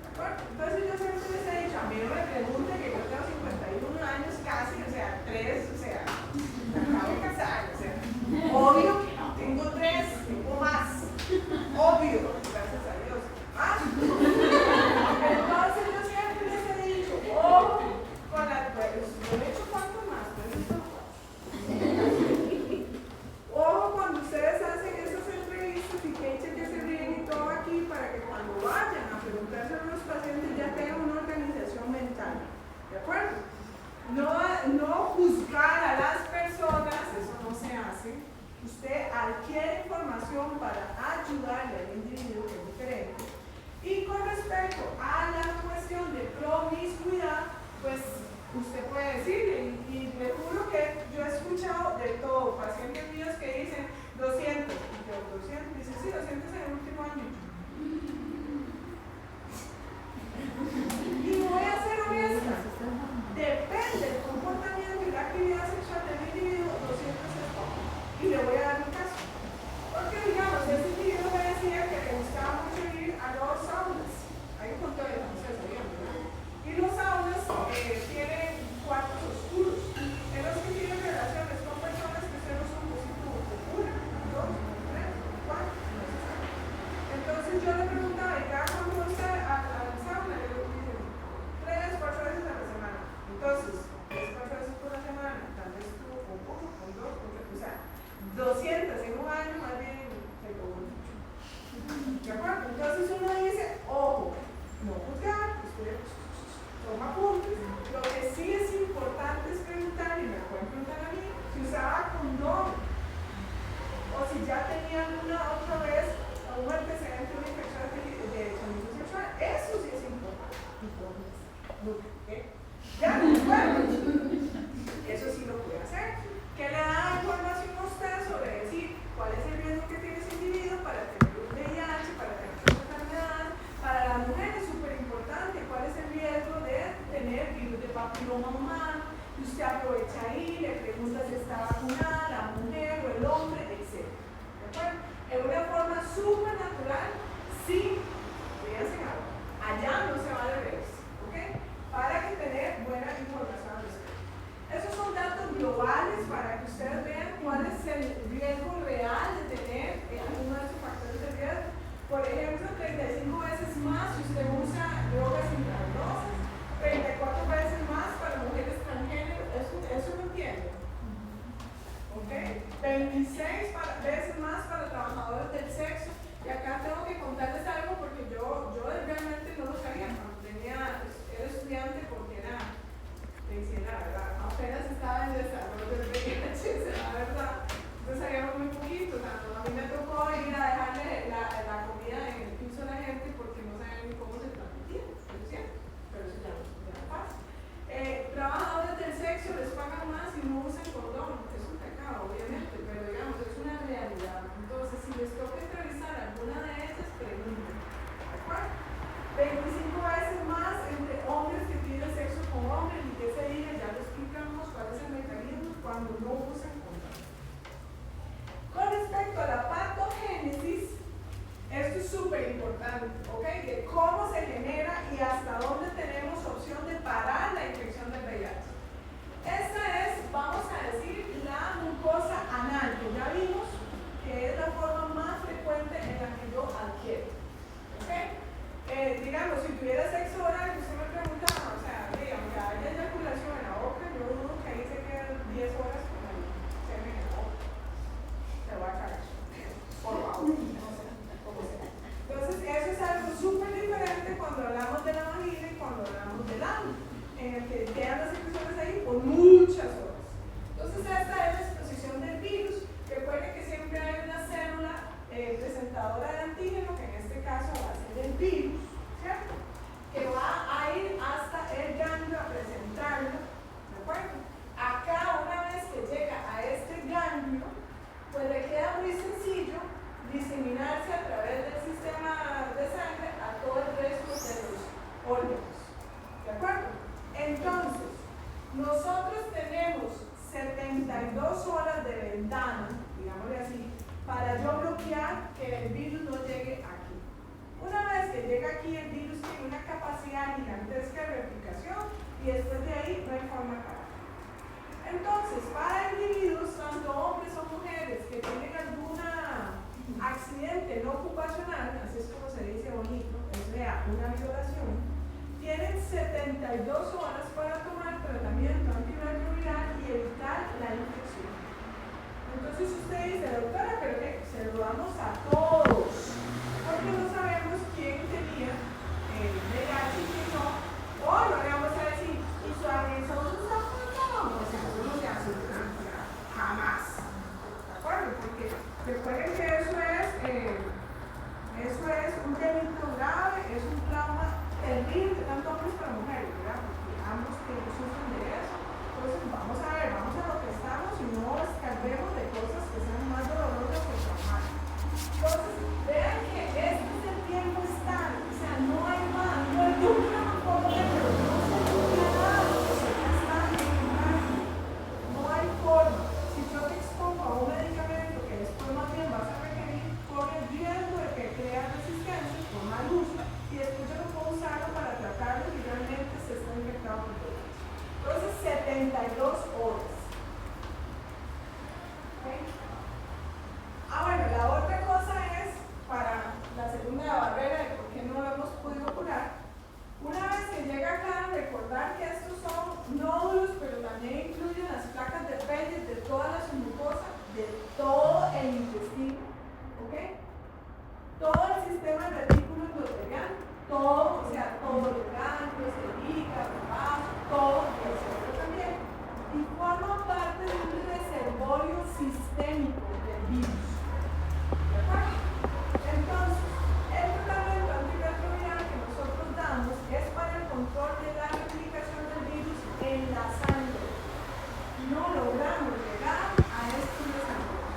¿De acuerdo? Entonces yo siempre les he dicho, a mí no me pregunten que yo tengo 51 años casi, o sea, 3, o sea, me acabo de casar, o sea, obvio que no tengo 3, tengo más. Obvio, gracias a Dios. Entonces yo siempre les he dicho, ojo con las mujeres. Yo he hecho cuánto más, ojo cuando ustedes hacen esas entrevistas y que echen que se ríen y todo aquí para que cuando vayan a preguntarse a los pacientes ya tengan una organización mental. ¿De acuerdo? No juzgar a las personas, eso no se hace. Usted adquiere información para ayudarle al individuo que es diferente. Y con respecto a la cuestión de promiscuidad, pues usted puede decirle, y le juro que yo he escuchado de todo, pacientes míos que dicen 200, dicen sí, 200 en el último año. Y voy a ser honesta, depende del comportamiento y la actividad sexual del individuo, 200 es poco. Y le voy a dar un caso. Porque digamos, ese individuo me decía que le gustaba mucho ir a los saunas. Hay un montón de ustedes sabían, ¿verdad? Y los saunas tienen cuartos oscuros, en los que tienen relaciones con personas que ustedes no son positivos de una, 2, 3, 4, no se sabe. Entonces yo le preguntaba, ¿y cada cuándo va usted al sauna? Y le dicen, 3, 4 veces a la semana. Entonces, 3, 4 veces por la semana, tal vez tú con 1, con 2, o sea, 200 en un año, más bien se cobró mucho. ¿De acuerdo? Entonces uno dice, ojo, no juzgar, usted toma apuntes. Lo que sí es importante es preguntar, y me pueden preguntar a mí, si usaba condón, o si ya tenía alguna otra vez un antecedente, una infección de transmisión sexual. Eso sí es importante. ¿Ya? Bueno, eso sí lo puede hacer. ¿Qué le da información a usted sobre decir cuál es el riesgo que tiene ese individuo para tener un VIH, para tener una enfermedad? Para la mujer es súper importante cuál es el riesgo de tener virus de papiloma humano. Y usted aprovecha ahí, le pregunta si está vacunada, la mujer o el hombre, etc. ¿De acuerdo? En una forma súper natural, sí, fíjense ahora, allá no se va de reversa, ¿ok? Para que tener buena información al respecto. Esos son datos globales para que ustedes vean cuál es el riesgo real de tener alguno de esos factores de riesgo. Por ejemplo, 35 veces más si usted usa drogas intravenosas, 34 veces más para mujeres transgénero, eso lo entienden. ¿Ok? 26 veces más para trabajadores del sexo, y acá tengo que en el que quedan las secreciones ahí por muchas horas. Entonces esta es la exposición del virus. Recuerden que siempre hay una célula presentadora de antígeno, que en este caso va a ser el virus, ¿cierto? Que va a ir hasta el ganglio a presentarlo, ¿de acuerdo? Acá, una vez que llega a este ganglio, pues le queda muy sencillo diseminarse a través del sistema de sangre a todo el resto de los órganos, ¿de acuerdo? Entonces, nosotros tenemos 72 horas de ventana, digámosle así, para yo bloquear que el virus no llegue aquí. Una vez que llega aquí, el virus tiene una capacidad gigantesca de replicación y después de ahí no hay forma para. Entonces, para individuos, tanto hombres o mujeres que tienen algún accidente no ocupacional, así es como se dice bonito, o sea, una violación, tienen 72 horas para tomar tratamiento antirretroviral y evitar la infección. Entonces usted dice, doctora, pero que se lo damos a todos, porque no sabemos quién tenía VIH y quién no, o no le vamos a decir, y su agresor sus no, o sea, eso no se hace jamás, ¿de acuerdo? Porque recuerden que eso es un delito grave, es un trauma terrible, tanto hombres como mujeres, ¿verdad? Porque ambos sufren de eso. Entonces, vamos a ver, vamos a lo que estamos y no escarbemos de cosas que sean más dolorosas que traumáticas. Entonces, vean que este es el tiempo estar, o sea, no hay más, no hay nunca un pero no se nunca nada, o sea, ya está bien, no hay forma. Si yo te expongo a un medicamento que después más bien vas a requerir, corre el riesgo de que crea resistencia por mal uso y después yo no puedo usarlo para tratarlo y realmente se está infectado por todo. Entonces, 72 horas. ¿Okay? Bueno, la otra cosa es, para la segunda barrera de por qué no lo hemos podido curar, una vez que llega acá, recordar que estos son nódulos, pero también incluyen las placas de Peyet de toda la submucosa, de todo el intestino, ¿ok? Todo el sistema de retículo endotelial, todo, o sea, todos los ganglios, el hígado, el vaso, todo, el cerebro también, y forma parte de un reservorio sistémico del virus. ¿De acuerdo? Entonces, el tratamiento antirretroviral que nosotros damos es para el control de la replicación del virus en la sangre. No logramos llegar a estos reservorios.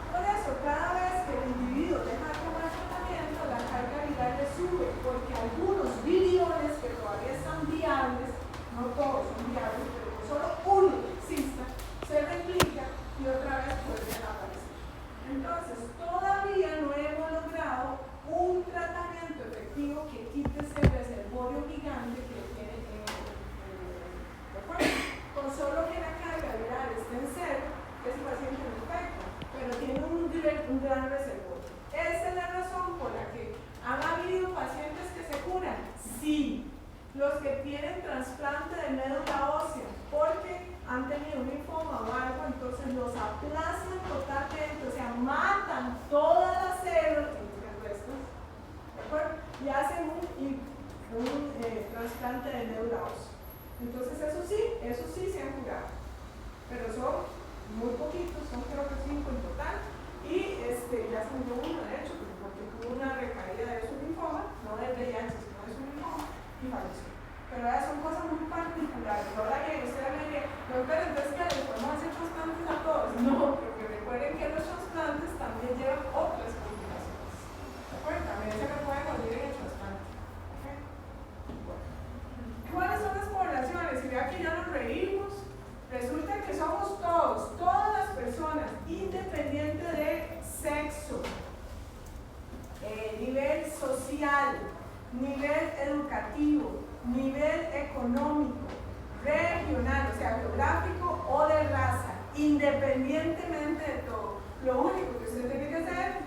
Por eso, cada vez que el individuo deja de tomar tratamiento, la carga viral le sube, porque algunos viriones que todavía están viables, no todos son viables, pero solo uno exista, se replica y otra vez vuelve a aparecer. Entonces, todavía no hemos logrado un tratamiento efectivo que quite ese reservorio gigante que tiene ¿de acuerdo? Con solo que la carga viral esté en cero, ese paciente no infecta, pero tiene un gran reservorio. Esa es la razón por la que han habido pacientes que se curan. Sí, los que tienen trasplante de médula ósea, porque han tenido un linfoma o algo, entonces los aplastan totalmente, o sea, matan todas las células, ¿de acuerdo? Y hacen un trasplante de médula ósea. Entonces eso sí se han curado, pero son muy poquitos, son creo que 5 en total, y ya se murió uno de hecho, porque tuvo una recaída de su linfoma, no del VIH, sino de su linfoma, y falleció. Pero son cosas muy particulares. Ahora bien, usted me diría, doctor, entonces que les podemos hacer trasplantes a todos. No, porque recuerden que los trasplantes también llevan otras complicaciones. ¿De acuerdo? También se me puede morir en el trasplante. ¿Okay? Bueno. ¿Cuáles son las poblaciones? Si vea que ya nos reímos, resulta que somos todos, todas las personas, independiente de sexo, nivel social, nivel educativo, nivel económico, regional, o sea, geográfico o de raza, independientemente de todo. Lo único que usted tiene que hacer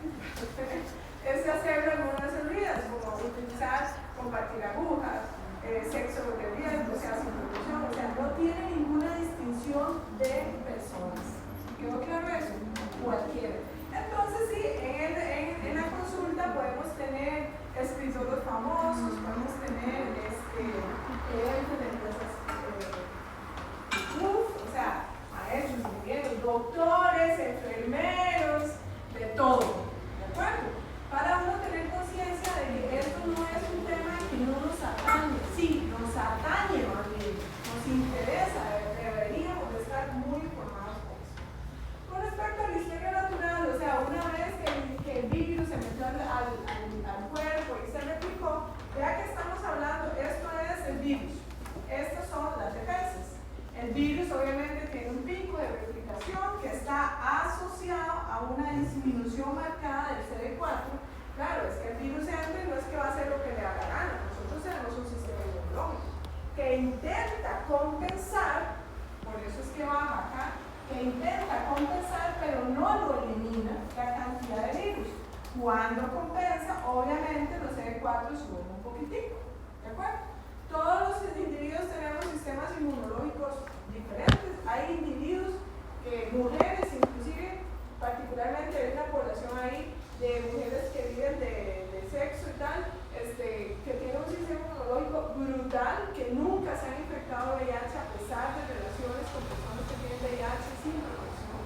es hacerlo en unas heridas, como utilizar, compartir agujas, sexo de riesgo, o sea, sin protección, o sea, no tiene ninguna distinción de personas. ¿Quedó claro eso? Cualquiera. Entonces, sí, en la consulta podemos tener escritores famosos, podemos tener eventos de empresas virus. Estas son las defensas. El virus obviamente tiene un pico de replicación que está asociado a una disminución marcada del CD4. Claro, es que el virus entra y no es que va a hacer lo que le da la gana. Nosotros tenemos un sistema inmunológico que intenta compensar, por eso es que baja acá, que intenta compensar pero no lo elimina la cantidad de virus. Cuando compensa, obviamente los CD4 suben un poquitico, ¿de acuerdo? Todos los individuos tenemos sistemas inmunológicos diferentes. Hay individuos, mujeres inclusive, particularmente hay una población ahí de mujeres que viven de sexo y tal, que tienen un sistema inmunológico brutal, que nunca se han infectado de VIH a pesar de relaciones con personas que tienen VIH sin protección.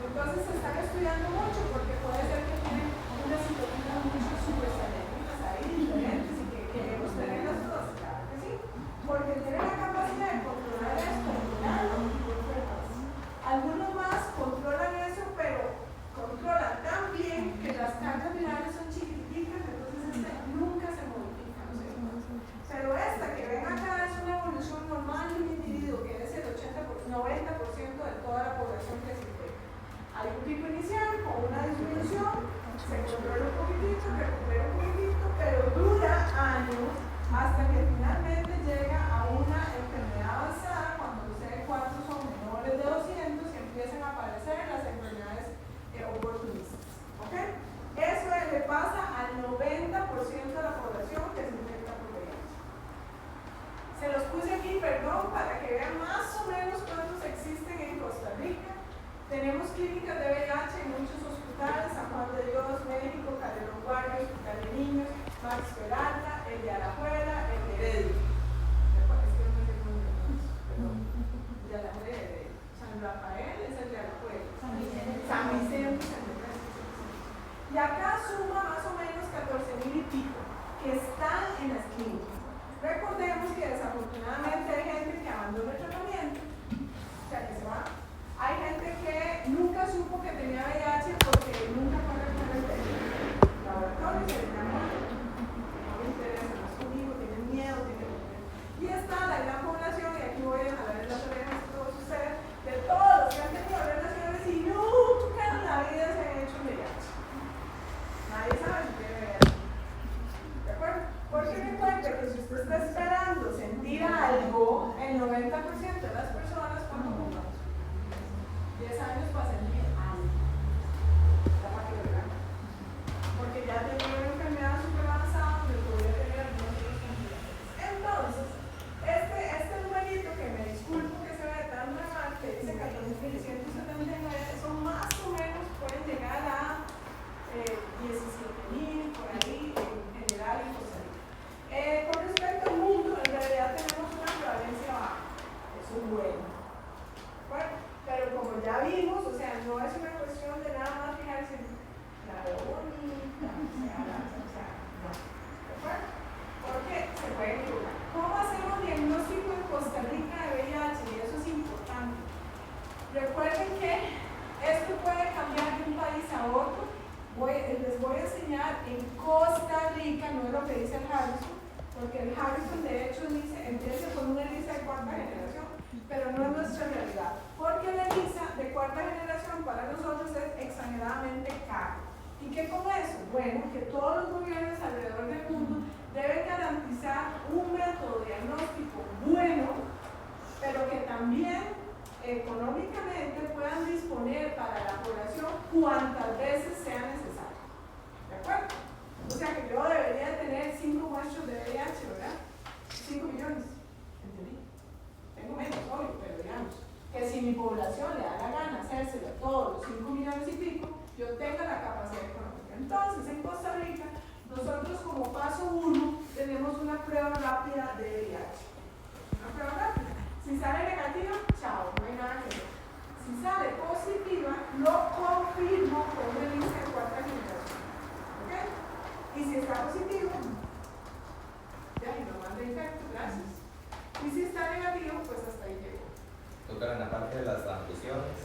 Entonces se están estudiando mucho porque puede ser que tienen unas citoquinas mucho supersalémicas ahí diferentes y que queremos tenerlas todas, claro que sí, porque tienen la capacidad de controlar esto, controlarlo y controlarlo. Algunos más controlan eso, pero controlan tan bien que las cargas virales son chiquititas, entonces nunca se modifica, no sé. Pero esta que ven acá es una evolución normal de un individuo que es el 90% de toda la población que se infecta. Hay un pico inicial con una disminución, se controla un poquitito, recupera un poquitito, pero dura años hasta que finalmente llega a una enfermedad avanzada cuando los CD4 son menores de 200 y empiezan a aparecer las enfermedades oportunistas. ¿Ok? Eso le pasa al 90% de la población que se infecta por VIH. Se los puse aquí, perdón, para que vean más o menos cuántos existen en Costa Rica. Tenemos clínicas de VIH en muchos hospitales, San Juan de Dios, México, Calderón Guardia, Hospital de Niños, Max Peralta, el de Alajuela, el de Heredia. Es que no me sé cómo se llama, perdón. El de Alajuela, Heredia. San Rafael es el de Alajuela. San Vicente. Y acá suma más o menos 14,000 y pico que están en las clínicas. Recordemos que desafortunadamente hay gente que abandona el tratamiento, o sea que se va. Hay gente que nunca supo que tenía VIH porque nunca fue a recoger el laboratorio, se le llamó, no me interesa, no es conmigo, tienen miedo, y está la gran población, y aquí voy a jalar las orejas a todos ustedes, de todos los que han tenido relaciones y nunca en la vida se han hecho VIH. Nadie sabe si tiene VIH. ¿De acuerdo? Porque recuerde que si usted está esperando sentir algo, el 90% de las personas, ¿cuánto ocupan? 10 años para sentir algo. ¿Está para que verán? Porque ya tenía una enfermedad súper avanzada donde podría tener algunos otros complicaciones. Entonces, este numerito, que me disculpo que se vea tan normal, que dice 14,179, son más o menos, pueden llegar a 17,000 por ahí en general en Costa Rica. Con respecto al mundo, en realidad tenemos una prevalencia baja. Eso es bueno. Bueno, pero como ya vimos, o sea, no es una cuestión de nada más fijarse en la veo bonita, no. ¿De acuerdo? Porque se puede equivocar. ¿Cómo hacemos diagnóstico en Costa Rica de VIH? Y eso es importante. Recuerden que esto puede cambiar de un país a otro. Les voy a enseñar en Costa Rica, no es lo que dice el Harrison, porque el Harrison de hecho dice, empieza con una ELISA de cuarta generación, pero no es nuestra realidad, porque la ELISA de cuarta generación para nosotros es exageradamente caro. ¿Y qué con eso? Bueno, que todos los gobiernos alrededor del mundo deben garantizar un método diagnóstico bueno, pero que también económicamente puedan disponer para la población cuantas veces sea necesario. ¿De acuerdo? O sea que yo debería tener 5 muestros de VIH, ¿verdad? 5 millones. ¿Entendí? Tengo menos, obvio, pero digamos que si mi población le da la gana hacérselo a todos los 5 millones y pico, yo tenga la capacidad económica. Entonces, en Costa Rica, nosotros como paso 1 tenemos una prueba rápida de VIH. Una prueba rápida. Si sale negativa, chao, no hay nada que ver. Si sale positiva, lo confirmo con una ELISA de cuarta generación. ¿Ok? Y si está positivo, ya, y no manda infecto, gracias. Y si está negativo, pues hasta ahí llego. Doctora, en la parte de las transfusiones,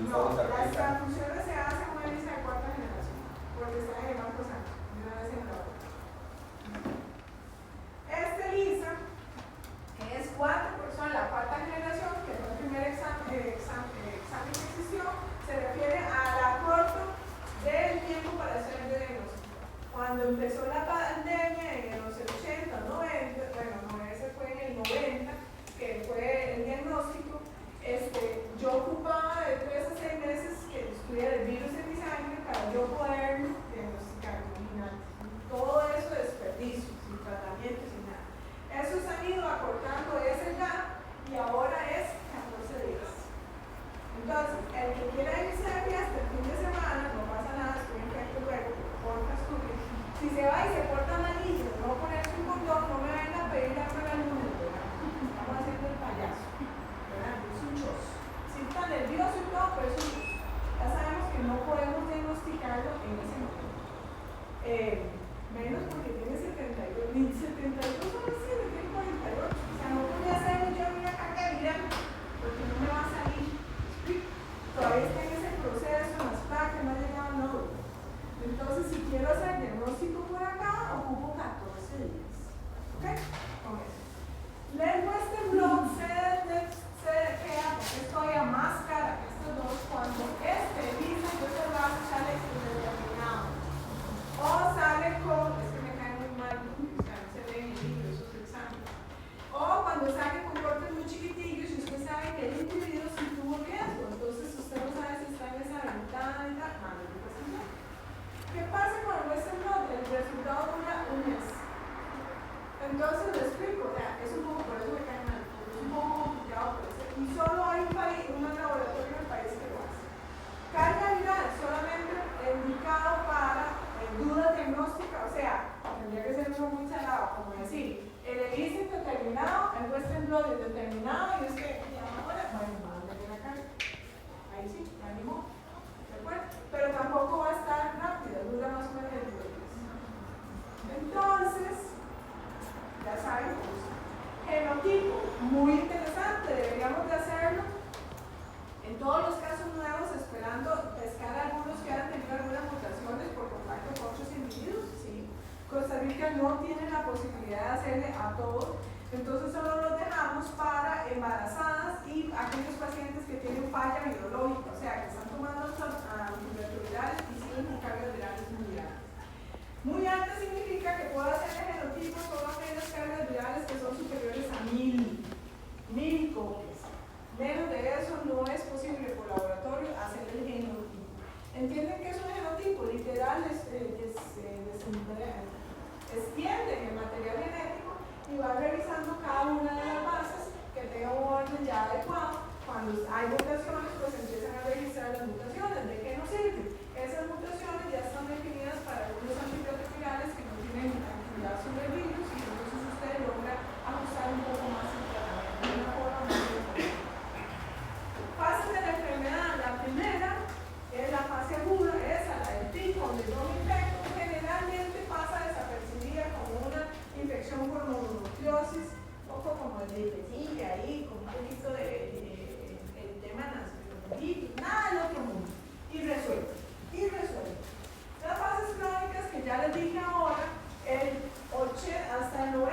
no, las transfusiones se hacen con una ELISA de cuarta generación, porque están en el banco sangre, de una vez en la otra. Esta ELISA se lo explico, o sea, es un poco, por eso me cae mal, porque es un poco complicado, y solo hay un laboratorio en el país que lo hace. Carga viral solamente indicado para duda diagnóstica, o sea, tendría que ser uno muy salado, como decir, el ELISA determinado, el Western blot es determinado, y usted llama ahora, bueno, mándale la carga. Ahí sí, me animó, ¿de acuerdo? Pero tampoco va a estar rápida, dura más o menos 10 días. Entonces, ya saben, genotipo, muy interesante, deberíamos de hacerlo en todos los casos nuevos, esperando pescar algunos que han tenido algunas mutaciones por contacto con otros individuos. ¿Sí? Costa Rica no tiene la posibilidad de hacerle a todos, entonces solo los dejamos para embarazadas y aquellos pacientes que tienen falla virológica, o sea, que están tomando antirretrovirales y siguen cargas virales muy altas. Muy alta significa que puedo hacer el genotipo solo aquellas cargas virales que son superiores a 1000 copias. Menos de eso no es posible por laboratorio hacer el genotipo. ¿Entienden qué es un genotipo? Literal, extiende el material genético y va revisando cada una de las bases que tenga un orden ya adecuado. Cuando hay mutaciones, pues empiezan a registrar las mutaciones. ¿De qué nos sirven? Esas mutaciones ya están definidas para algunos antirretrovirales que no tienen actividad sobre el virus y entonces usted logra ajustar un poco más el tratamiento de una forma más importante. Fases de la enfermedad. La primera es la fase aguda, esa, la del pico, donde yo me infecto, generalmente pasa desapercibida como una infección por mononucleosis, un poco como el gripecilla ahí, con un poquito de el tema nacional, nada del otro mundo, y resuelto. Las fases crónicas que ya les dije ahora, hasta el 90%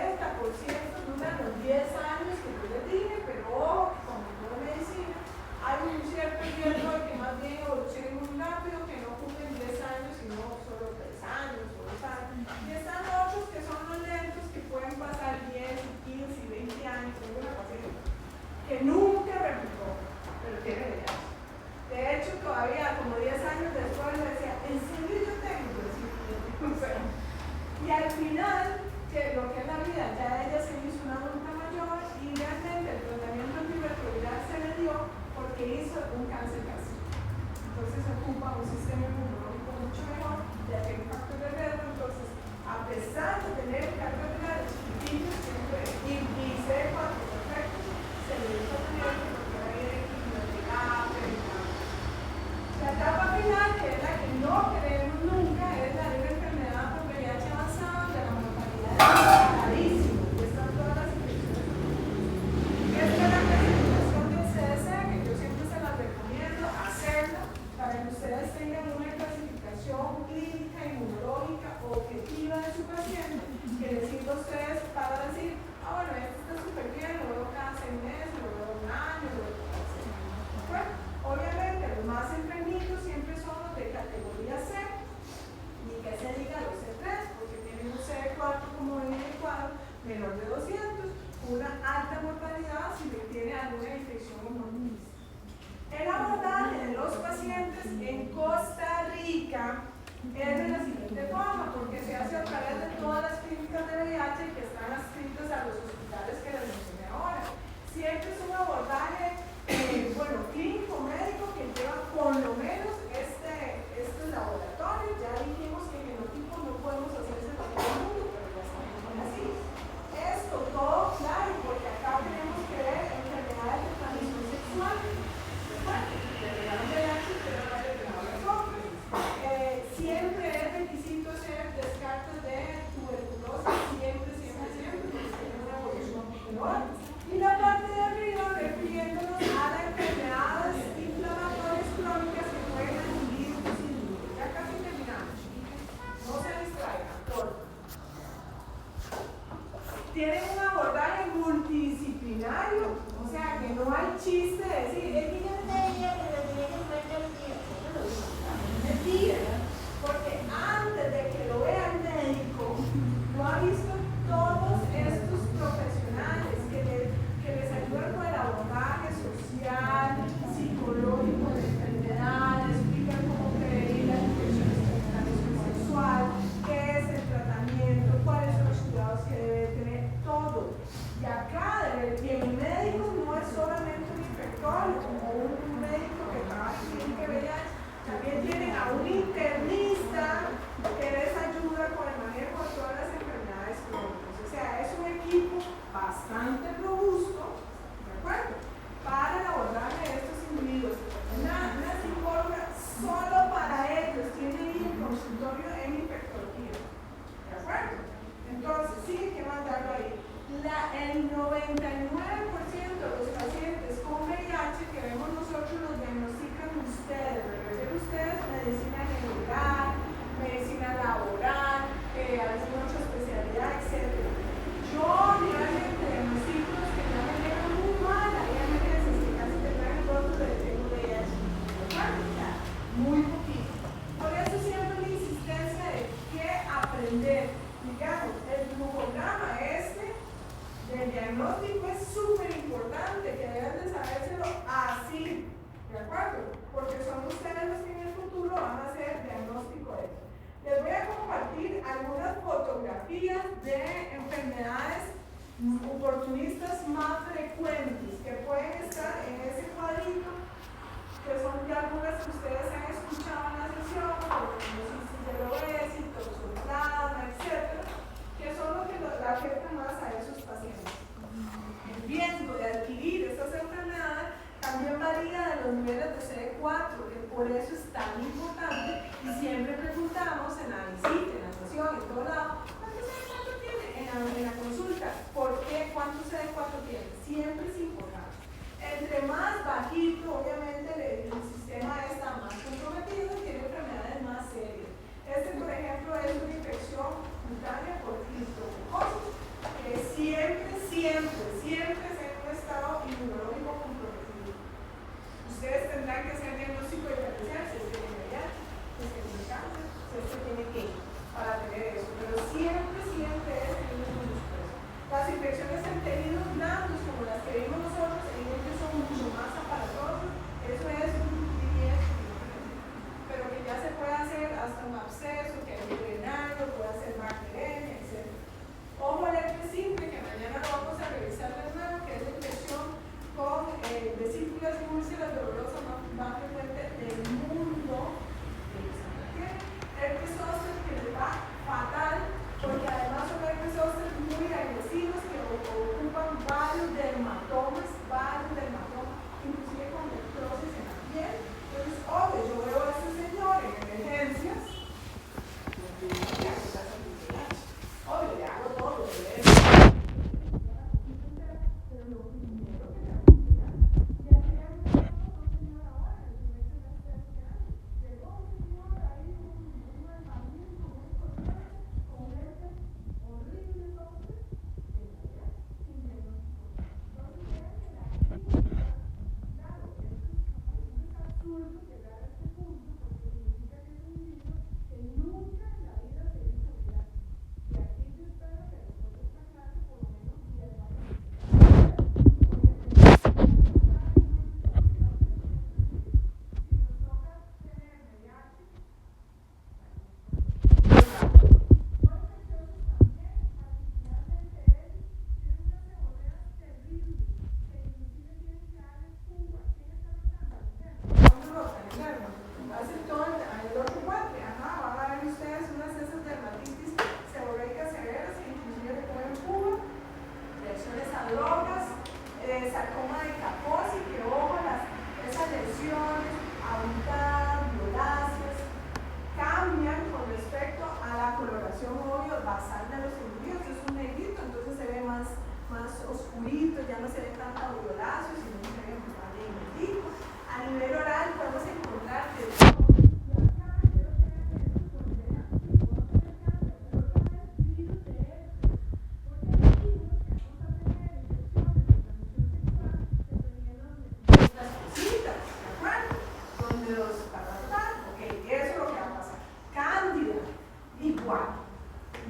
duran los 10 años que yo les dije, pero ojo, como en toda medicina, hay un cierto riesgo de que más bien evolucionen muy rápido, que no cumplen 10 años, sino solo 3 años o 2 años. Y están otros que son los lentos, que pueden pasar 10, 15 y 20 años. Tengo una paciente que nunca replicó, pero tiene VIH. De hecho, todavía como 10 años después le decía, ¿en serio yo tengo? Y al final, que lo que es la vida, ya ella se hizo una adulta mayor y realmente el tratamiento antirretroviral se le dio porque hizo un cáncer gástrico. Entonces ocupa un sistema inmunológico mucho mejor, ya que hay un factor de riesgo. Entonces, a pesar de tener cargas virales chiquititos siempre y CD4 perfecto, se le dio tratamiento porque era quimioterapia y tal. La etapa final, que es la que no queremos nunca, es la de una enfermedad por VIH avanzado, de la mortalidad es clarísima, y están todas las infecciones. Esta es la clasificación del CDC, que yo siempre se las recomiendo hacerla para que ustedes tengan una clasificación clínica, inmunológica o objetiva de su paciente, que les sirva a ustedes para decir, bueno, este está súper bien, lo veo cada 6 meses, lo veo un año, lo veo cada 6 meses. Bueno, obviamente los más enfermitos siempre son los de categoría C, ni que se diga los C3, porque tienen un CD4 como en el cuadro menor de 200, una alta mortalidad si tiene alguna infección inmunológica. El abordaje de los pacientes en Costa Rica es de la siguiente forma, porque se hace a través de todas las clínicas de VIH que están adscritas a los hospitales que les mencioné ahora. Siempre es un abordaje clínico, médico, que lleva por lo menos estos laboratorios. Ya dijimos que en genotipo no podemos hacerse para todo el mundo, pero ya sabemos así. Esto todo claro, porque acá tenemos que ver enfermedades de transmisión sexual. Siempre es requisito hacer descartes de tuberculosis, siempre, porque tiene una evolución menor. Y la parte de arriba refiriéndonos a las enfermedades inflamatorias crónicas que pueden adquirir un individuo. Ya casi terminamos. No se distraigan, corto. Tienen un abordaje multidisciplinario, o sea que no hay chiste de decir, es que yo no tenía que decir que no es mentira, porque antes de que lo vea el médico, lo ha visto todos estos profesionales que les ayudan con el abordaje social, psicológico de enfermedades, explican cómo prevenir las infecciones de transmisión sexual, qué es el tratamiento, cuáles son los cuidados que debe tener, todo El 99% de los pacientes con VIH que vemos nosotros los diagnostican ustedes. Me refiero a ustedes, medicina general, medicina laboral, alguna otra especialidad, etc. Yo realmente diagnostico los que ya me llegan muy mal, hay emergencias que casi te traen el otro de tengo VIH. Muy poquito. Por eso siempre la insistencia de que aprender, digamos, el programa del diagnóstico es súper importante, que deben de sabérselo así, ¿de acuerdo? Porque son ustedes los que en el futuro van a hacer diagnóstico de esto. Les voy a compartir algunas fotografías de enfermedades oportunistas más frecuentes que pueden estar en ese cuadrito, que son ya algunas que ustedes han escuchado en la sesión, como los del obesidad, toxoplasma, etc., que son los que afectan más a esos pacientes. El riesgo de adquirir estas enfermedades también varía de los niveles de CD4, que por eso es tan importante, y siempre preguntamos en la visita, en la sesión, en todo lado, ¿cuánto CD4 tiene? En la consulta, ¿por qué? ¿Cuánto CD4 tiene? Siempre es importante. Entre más bajito, obviamente, el sistema está más comprometido y tiene enfermedades más serias. Este, por ejemplo, es una infección cutánea por criptococosis, que siempre es en un estado inmunológico comprometido. Ustedes tendrán que hacer diagnóstico diferencial si es que tiene VIH, si es que tiene cáncer, si es que tiene qué, para tener eso. Pero siempre es en un músculo. Las infecciones en tejidos blandos, como las que vimos nosotros, evidentemente son mucho más aparatosas. Eso es un IBS, pero que ya se puede hacer hasta un absceso, que es urinario, puede ser bacteriana, etc. Ojo al herpes simple, que mañana lo vamos a revisar de nuevo, que es la infección con vesículas y úlceras dolorosas más frecuente del mundo. Herpes zóster, que les va fatal, porque además son herpes zóster muy agresivos que ocupan varios dermatomas, inclusive con necrosis en la piel. Entonces, obvio, yo veo a este señor en emergencias, obvio, le hago todo lo que le debo. Pero lo primero que le hago es ya llegamos a un señor ahora, en el primer semestre de este año. Llegó un señor ahí, un albañil con un collar, con un herpes horrible, entonces, sin diagnóstico. Entonces, vean que la clínica, claro, eso es absurdo llegar a este punto, porque significa que es un individuo que nunca en la vida se hizo mirar. Y aquí yo espero que después de esta clase, por lo menos 10 años. Sarcoma de Kaposi, que ojo, esas lesiones abultadas, violáceas, cambian con respecto a la coloración obvio basal de los individuos. Es un negrito, entonces se ve más oscurito, ya no se ve tanta violáceo, sino que se ve más negrito. A nivel oral podemos encontrar de todo.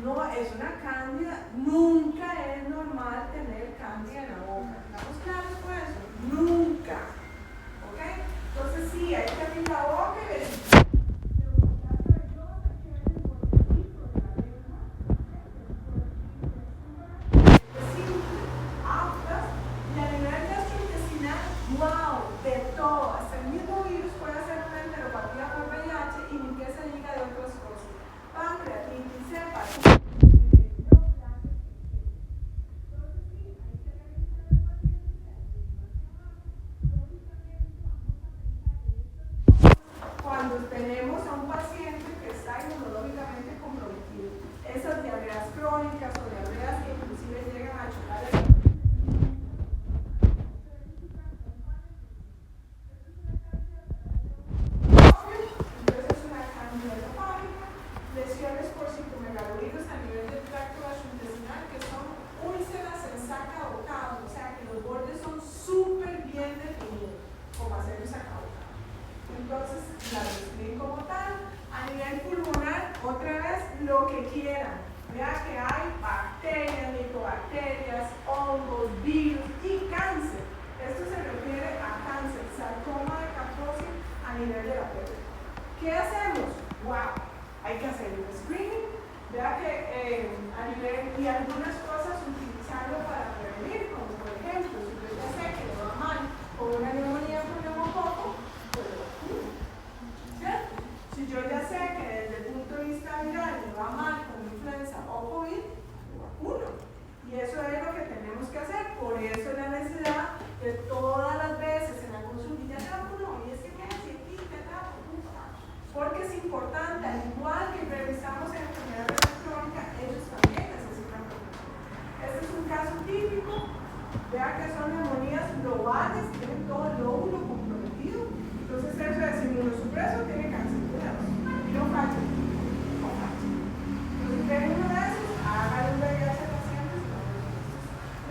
No, es una cándida, nunca es normal tener cándida en la boca. ¿Estamos claros con eso? Nunca. ¿Ok? Entonces sí, hay que abrir la boca y ver. Aftas, y a nivel gastrointestinal, wow, de todo. Hasta el mismo virus puede hacer una enteropatía por VIH y ni que se diga de otras cosas. Pancreatitis, hepatitis. Cuando tenemos a un paciente que está inmunológicamente comprometido, esas diarreas crónicas o diarreas que inclusive llegan a chocar el Vea que hay bacterias, micobacterias, hongos, virus y cáncer. Esto se refiere a cáncer, sarcoma de Kaposi a nivel de la piel. ¿Qué hacemos? ¡Wow! Hay que hacer un screening. Vea que a nivel y algunas cosas utilizarlo para prevenir, como por ejemplo, si yo ya sé que me va mal con una neumonía por neumococo, pues lo vacuno. ¿Cierto? Si yo ya sé que desde el punto de vista viral me va mal con influenza o COVID, lo vacuno. Y eso es lo que tenemos que hacer. Por eso la necesidad de todas las veces en la consulta, ya te vacunó, y es que me hace aquí, te tapo, porque es importante, al igual que revisamos en enfermedad renal crónica, ellos también necesitan protección. Este es un caso típico, vea que son neumonías globales, tienen todo el lóbulo comprometido, entonces eso es inmunosupreso, tiene cáncer de hígado, y no falla, no falla. Entonces ven uno de esos, hágale un VIH a pacientes,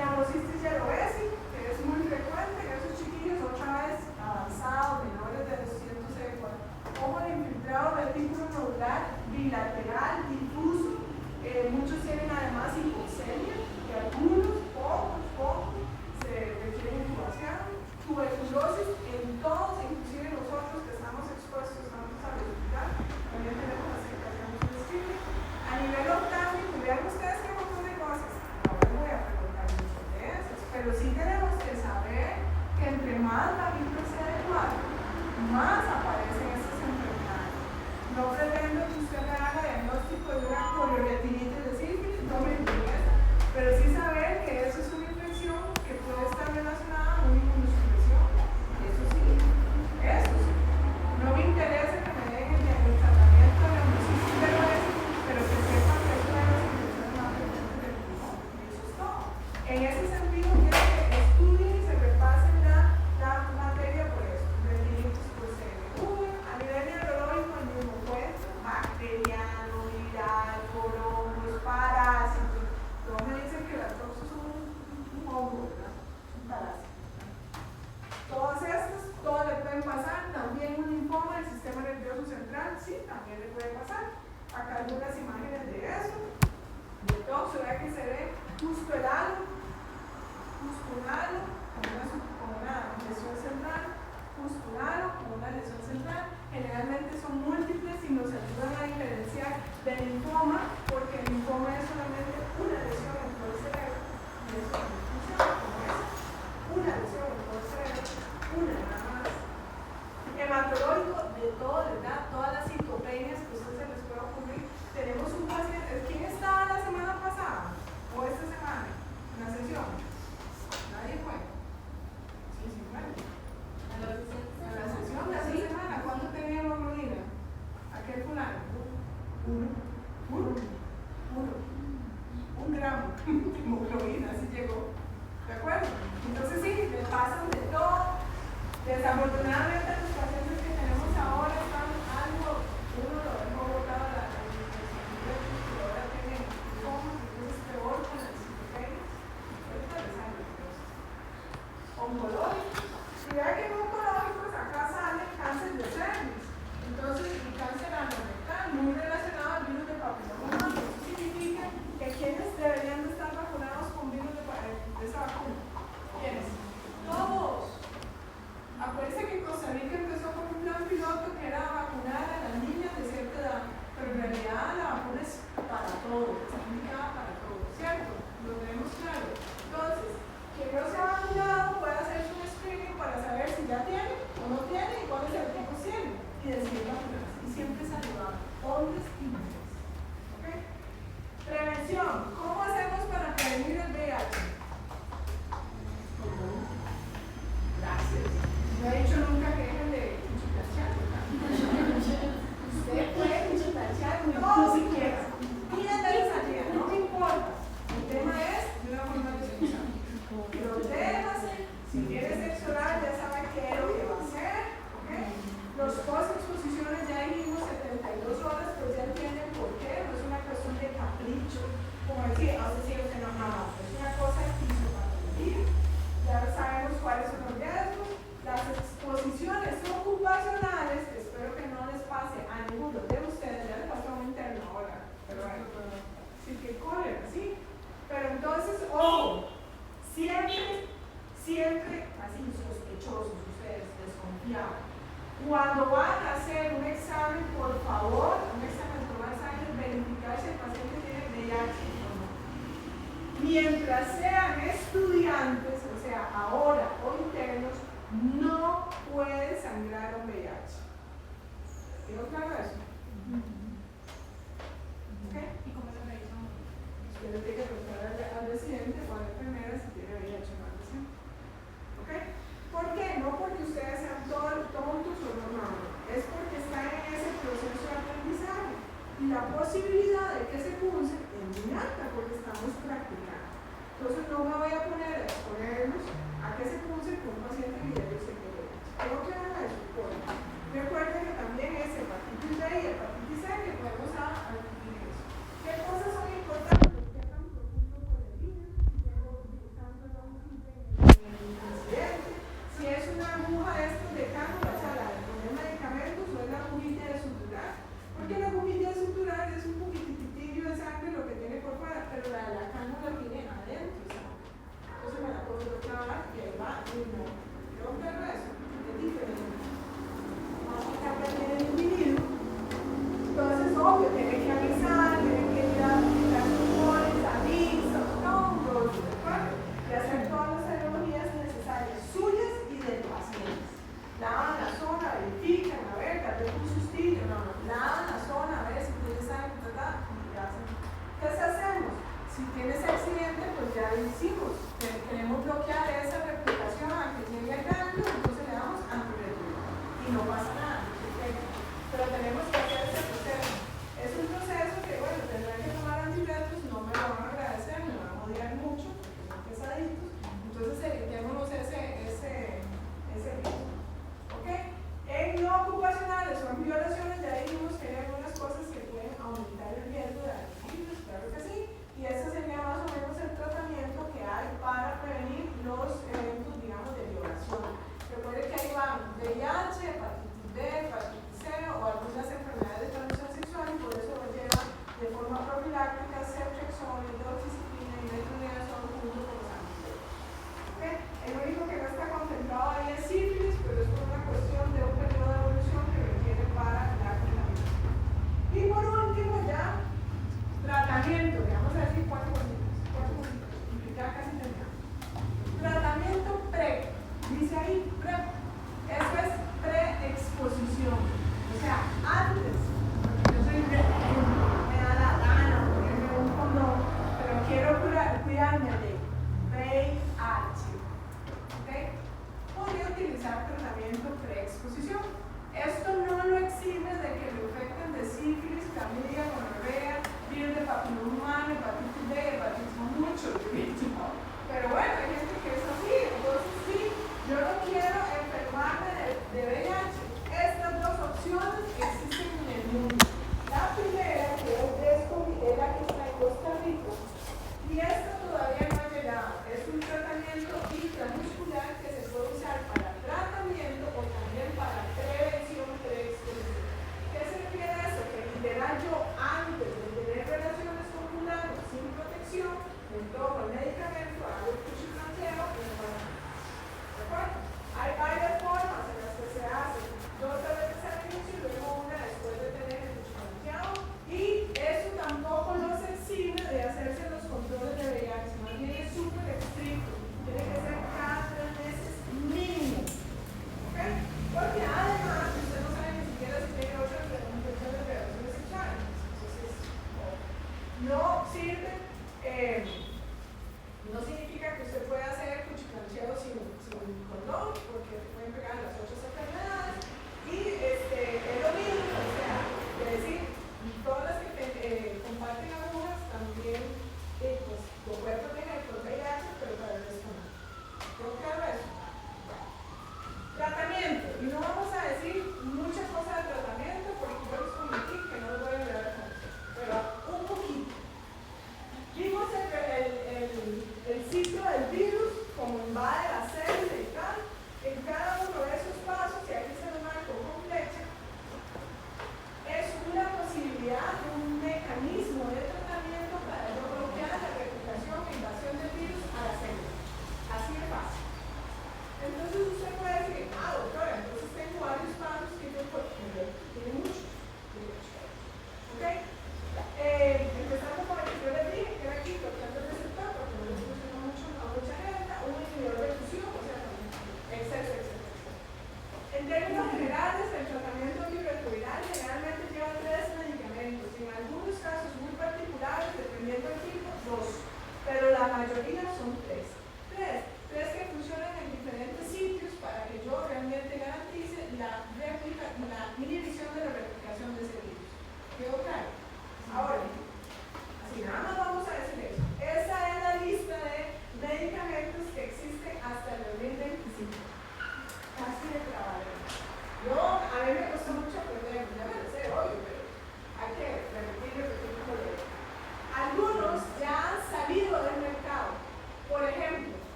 neumocitis yerovesi, que es muy frecuente en esos chiquillos, otra vez avanzados, menores de 204. Ojo de infiltrado retículo nodular bilateral, difuso, muchos tienen además hipoxemia, y algunos, pocos, se requieren intubación, tuberculosis en todos, inclusive nosotros que estamos expuestos, estamos al hospital, también tenemos las situaciones de estigma. A nivel octánico, vean ustedes qué montón de cosas, no les voy a preguntar mucho de esas, pero sí tenemos que saber que entre más la vista sea adecuada, más aparecen estas enfermedades. No pretendo que usted me haga diagnóstico de una poliorretinitis de sífilis, no me interesa, pero sí saber que eso es una infección que puede estar relacionada a una inmunosupresión. Eso sí. No me interesa que me den el tratamiento de la neumosis yerovesi, pero que sepan que es una de las infecciones más frecuentes del pulmón. Eso es todo. En ese sentido, quiero que estudien y se repasen la materia por eso. Retinitis por CMV, a nivel neurológico el mismo cuento, bacteriano, viral, por hongos, parásitos. Todos me dicen que la toxos son un hongo, ¿verdad? Un parásito. Todas estas, todas le pueden pasar, también un linfoma del sistema nervioso central, sí, también le puede pasar. Acá algunas imágenes de eso, de toxo, vea que se ve justo el halo, con una lesión central, justo un halo con una lesión central, generalmente son múltiples y nos ayudan a diferenciar del linfoma, porque el linfoma es solamente una lesión en todo el cerebro, y eso no funciona como eso, una lesión en todo el cerebro, una nada más. Hematológico, de todo, ¿verdad? Todas las citopenias que a ustedes se les pueda ocurrir. Tenemos un paciente, ¿quién estaba la semana pasada? ¿O esta semana? En la sesión. ¿Nadie fue? Sí, fue. En la sesión de esta semana, ¿cuánto tenía hemoglobina? Aquel fulano. Uno. 1 gramo de hemoglobina, así llegó. ¿De acuerdo? Entonces sí, le pasan de todo. Desafortunadamente los pacientes que tenemos ahora están algo, uno lo dejó botado a la universidad, y ahora tienen linfomas, entonces peor con las citopenias. Ahorita les sale cosas. Oncológicos. Y vea que en oncológicos acá sale cáncer de cervix. Entonces el cáncer anorectal, muy relacionado al virus de papiloma humano. Eso significa que quienes deberían de estar vacunados con virus de esa vacuna. ¿Quiénes? Todos. Acuérdense que Costa Rica empezó con un plan piloto que era vacunar a las niñas de cierta edad, pero en realidad la vacuna es para todo, está indicada para todo, ¿cierto? Lo tenemos claro. Entonces, quien no se ha vacunado puede hacerse un screening para saber si ya Cuando van a hacer un examen, por favor, un examen de tomar sangre, verificar si el paciente tiene VIH o no. Mientras sean estudiantes, o sea, ahora o internos, no puede sangrar un VIH. ¿Quedó claro eso? ¿Ok? ¿Y cómo se revisa? Usted le tiene que preguntar al residente o a la enfermera si tiene VIH o no al residente. ¿Ok? ¿Por qué? No porque ustedes sean tontos o no, es porque están en ese proceso de aprendizaje. Y la posibilidad de que se punce es muy alta porque estamos practicando. Entonces no me voy a poner a exponerlos a que se punce con un paciente que ya yo sé que VIH. Tengo que dar eso. Recuerden que también es hepatitis B y hepatitis C que podemos adquirir eso. ¿Qué cosas son importantes? ¿Qué tan profundo por el virus? Si tengo tanto longitud en el incidente. Si es una aguja de estos de cánula, o sea, la de poner medicamentos, o es la agujilla de suturar. Porque la agujilla de suturar es un poquititillo de sangre lo que tiene por fuera, pero la de la cánula tiene adentro sangre. Entonces me la puedo clavar y ahí va y no. ¿Qué claro eso? Es diferente. El individuo, entonces obvio tiene que avisar, tiene que ir a las tumores, avisos, todos, ¿de acuerdo? Y hacer todas las serologías necesarias suyas y del paciente. Lavan la zona, verifican, a ver, tal vez un sustillo, no, lavan la zona, a ver si tiene sangre, tratar y hacen. ¿Qué hacemos? Si tienes accidente, pues ya lo hicimos. Queremos bloquear esa replicación a que llegue al ganglio, entonces le damos antirretroviral y no pasa nada. Pero tenemos que hacer ese proceso. Es un proceso que, bueno, tendrán que tomar antivirus, no me lo van a agradecer, me van a odiar mucho, porque son pesaditos. Entonces, evitémonos ese riesgo. ¿Ok? En no ocupacionales o en violaciones, ya dijimos que hay algunas cosas que pueden aumentar el riesgo de antivirus, claro que sí. Y ese sería más o menos el tratamiento que hay para prevenir los eventos, digamos, de violación. Recuerden que ahí van VIH, hepatitis B, hepatitis C o algunas enfermedades de transmisión sexual y por eso lo llevan de forma profiláctica ceftriaxona, hidroxiciclina y metronidazol junto con los antivirus. ¿Okay? El único que no está contemplado ahí es sífilis, pero es por una cuestión de un periodo de evolución que requiere para la contaminación. Y por último ya, tratamiento, le vamos a decir 4 cositas, ya casi terminamos. Tratamiento pre, dice ahí.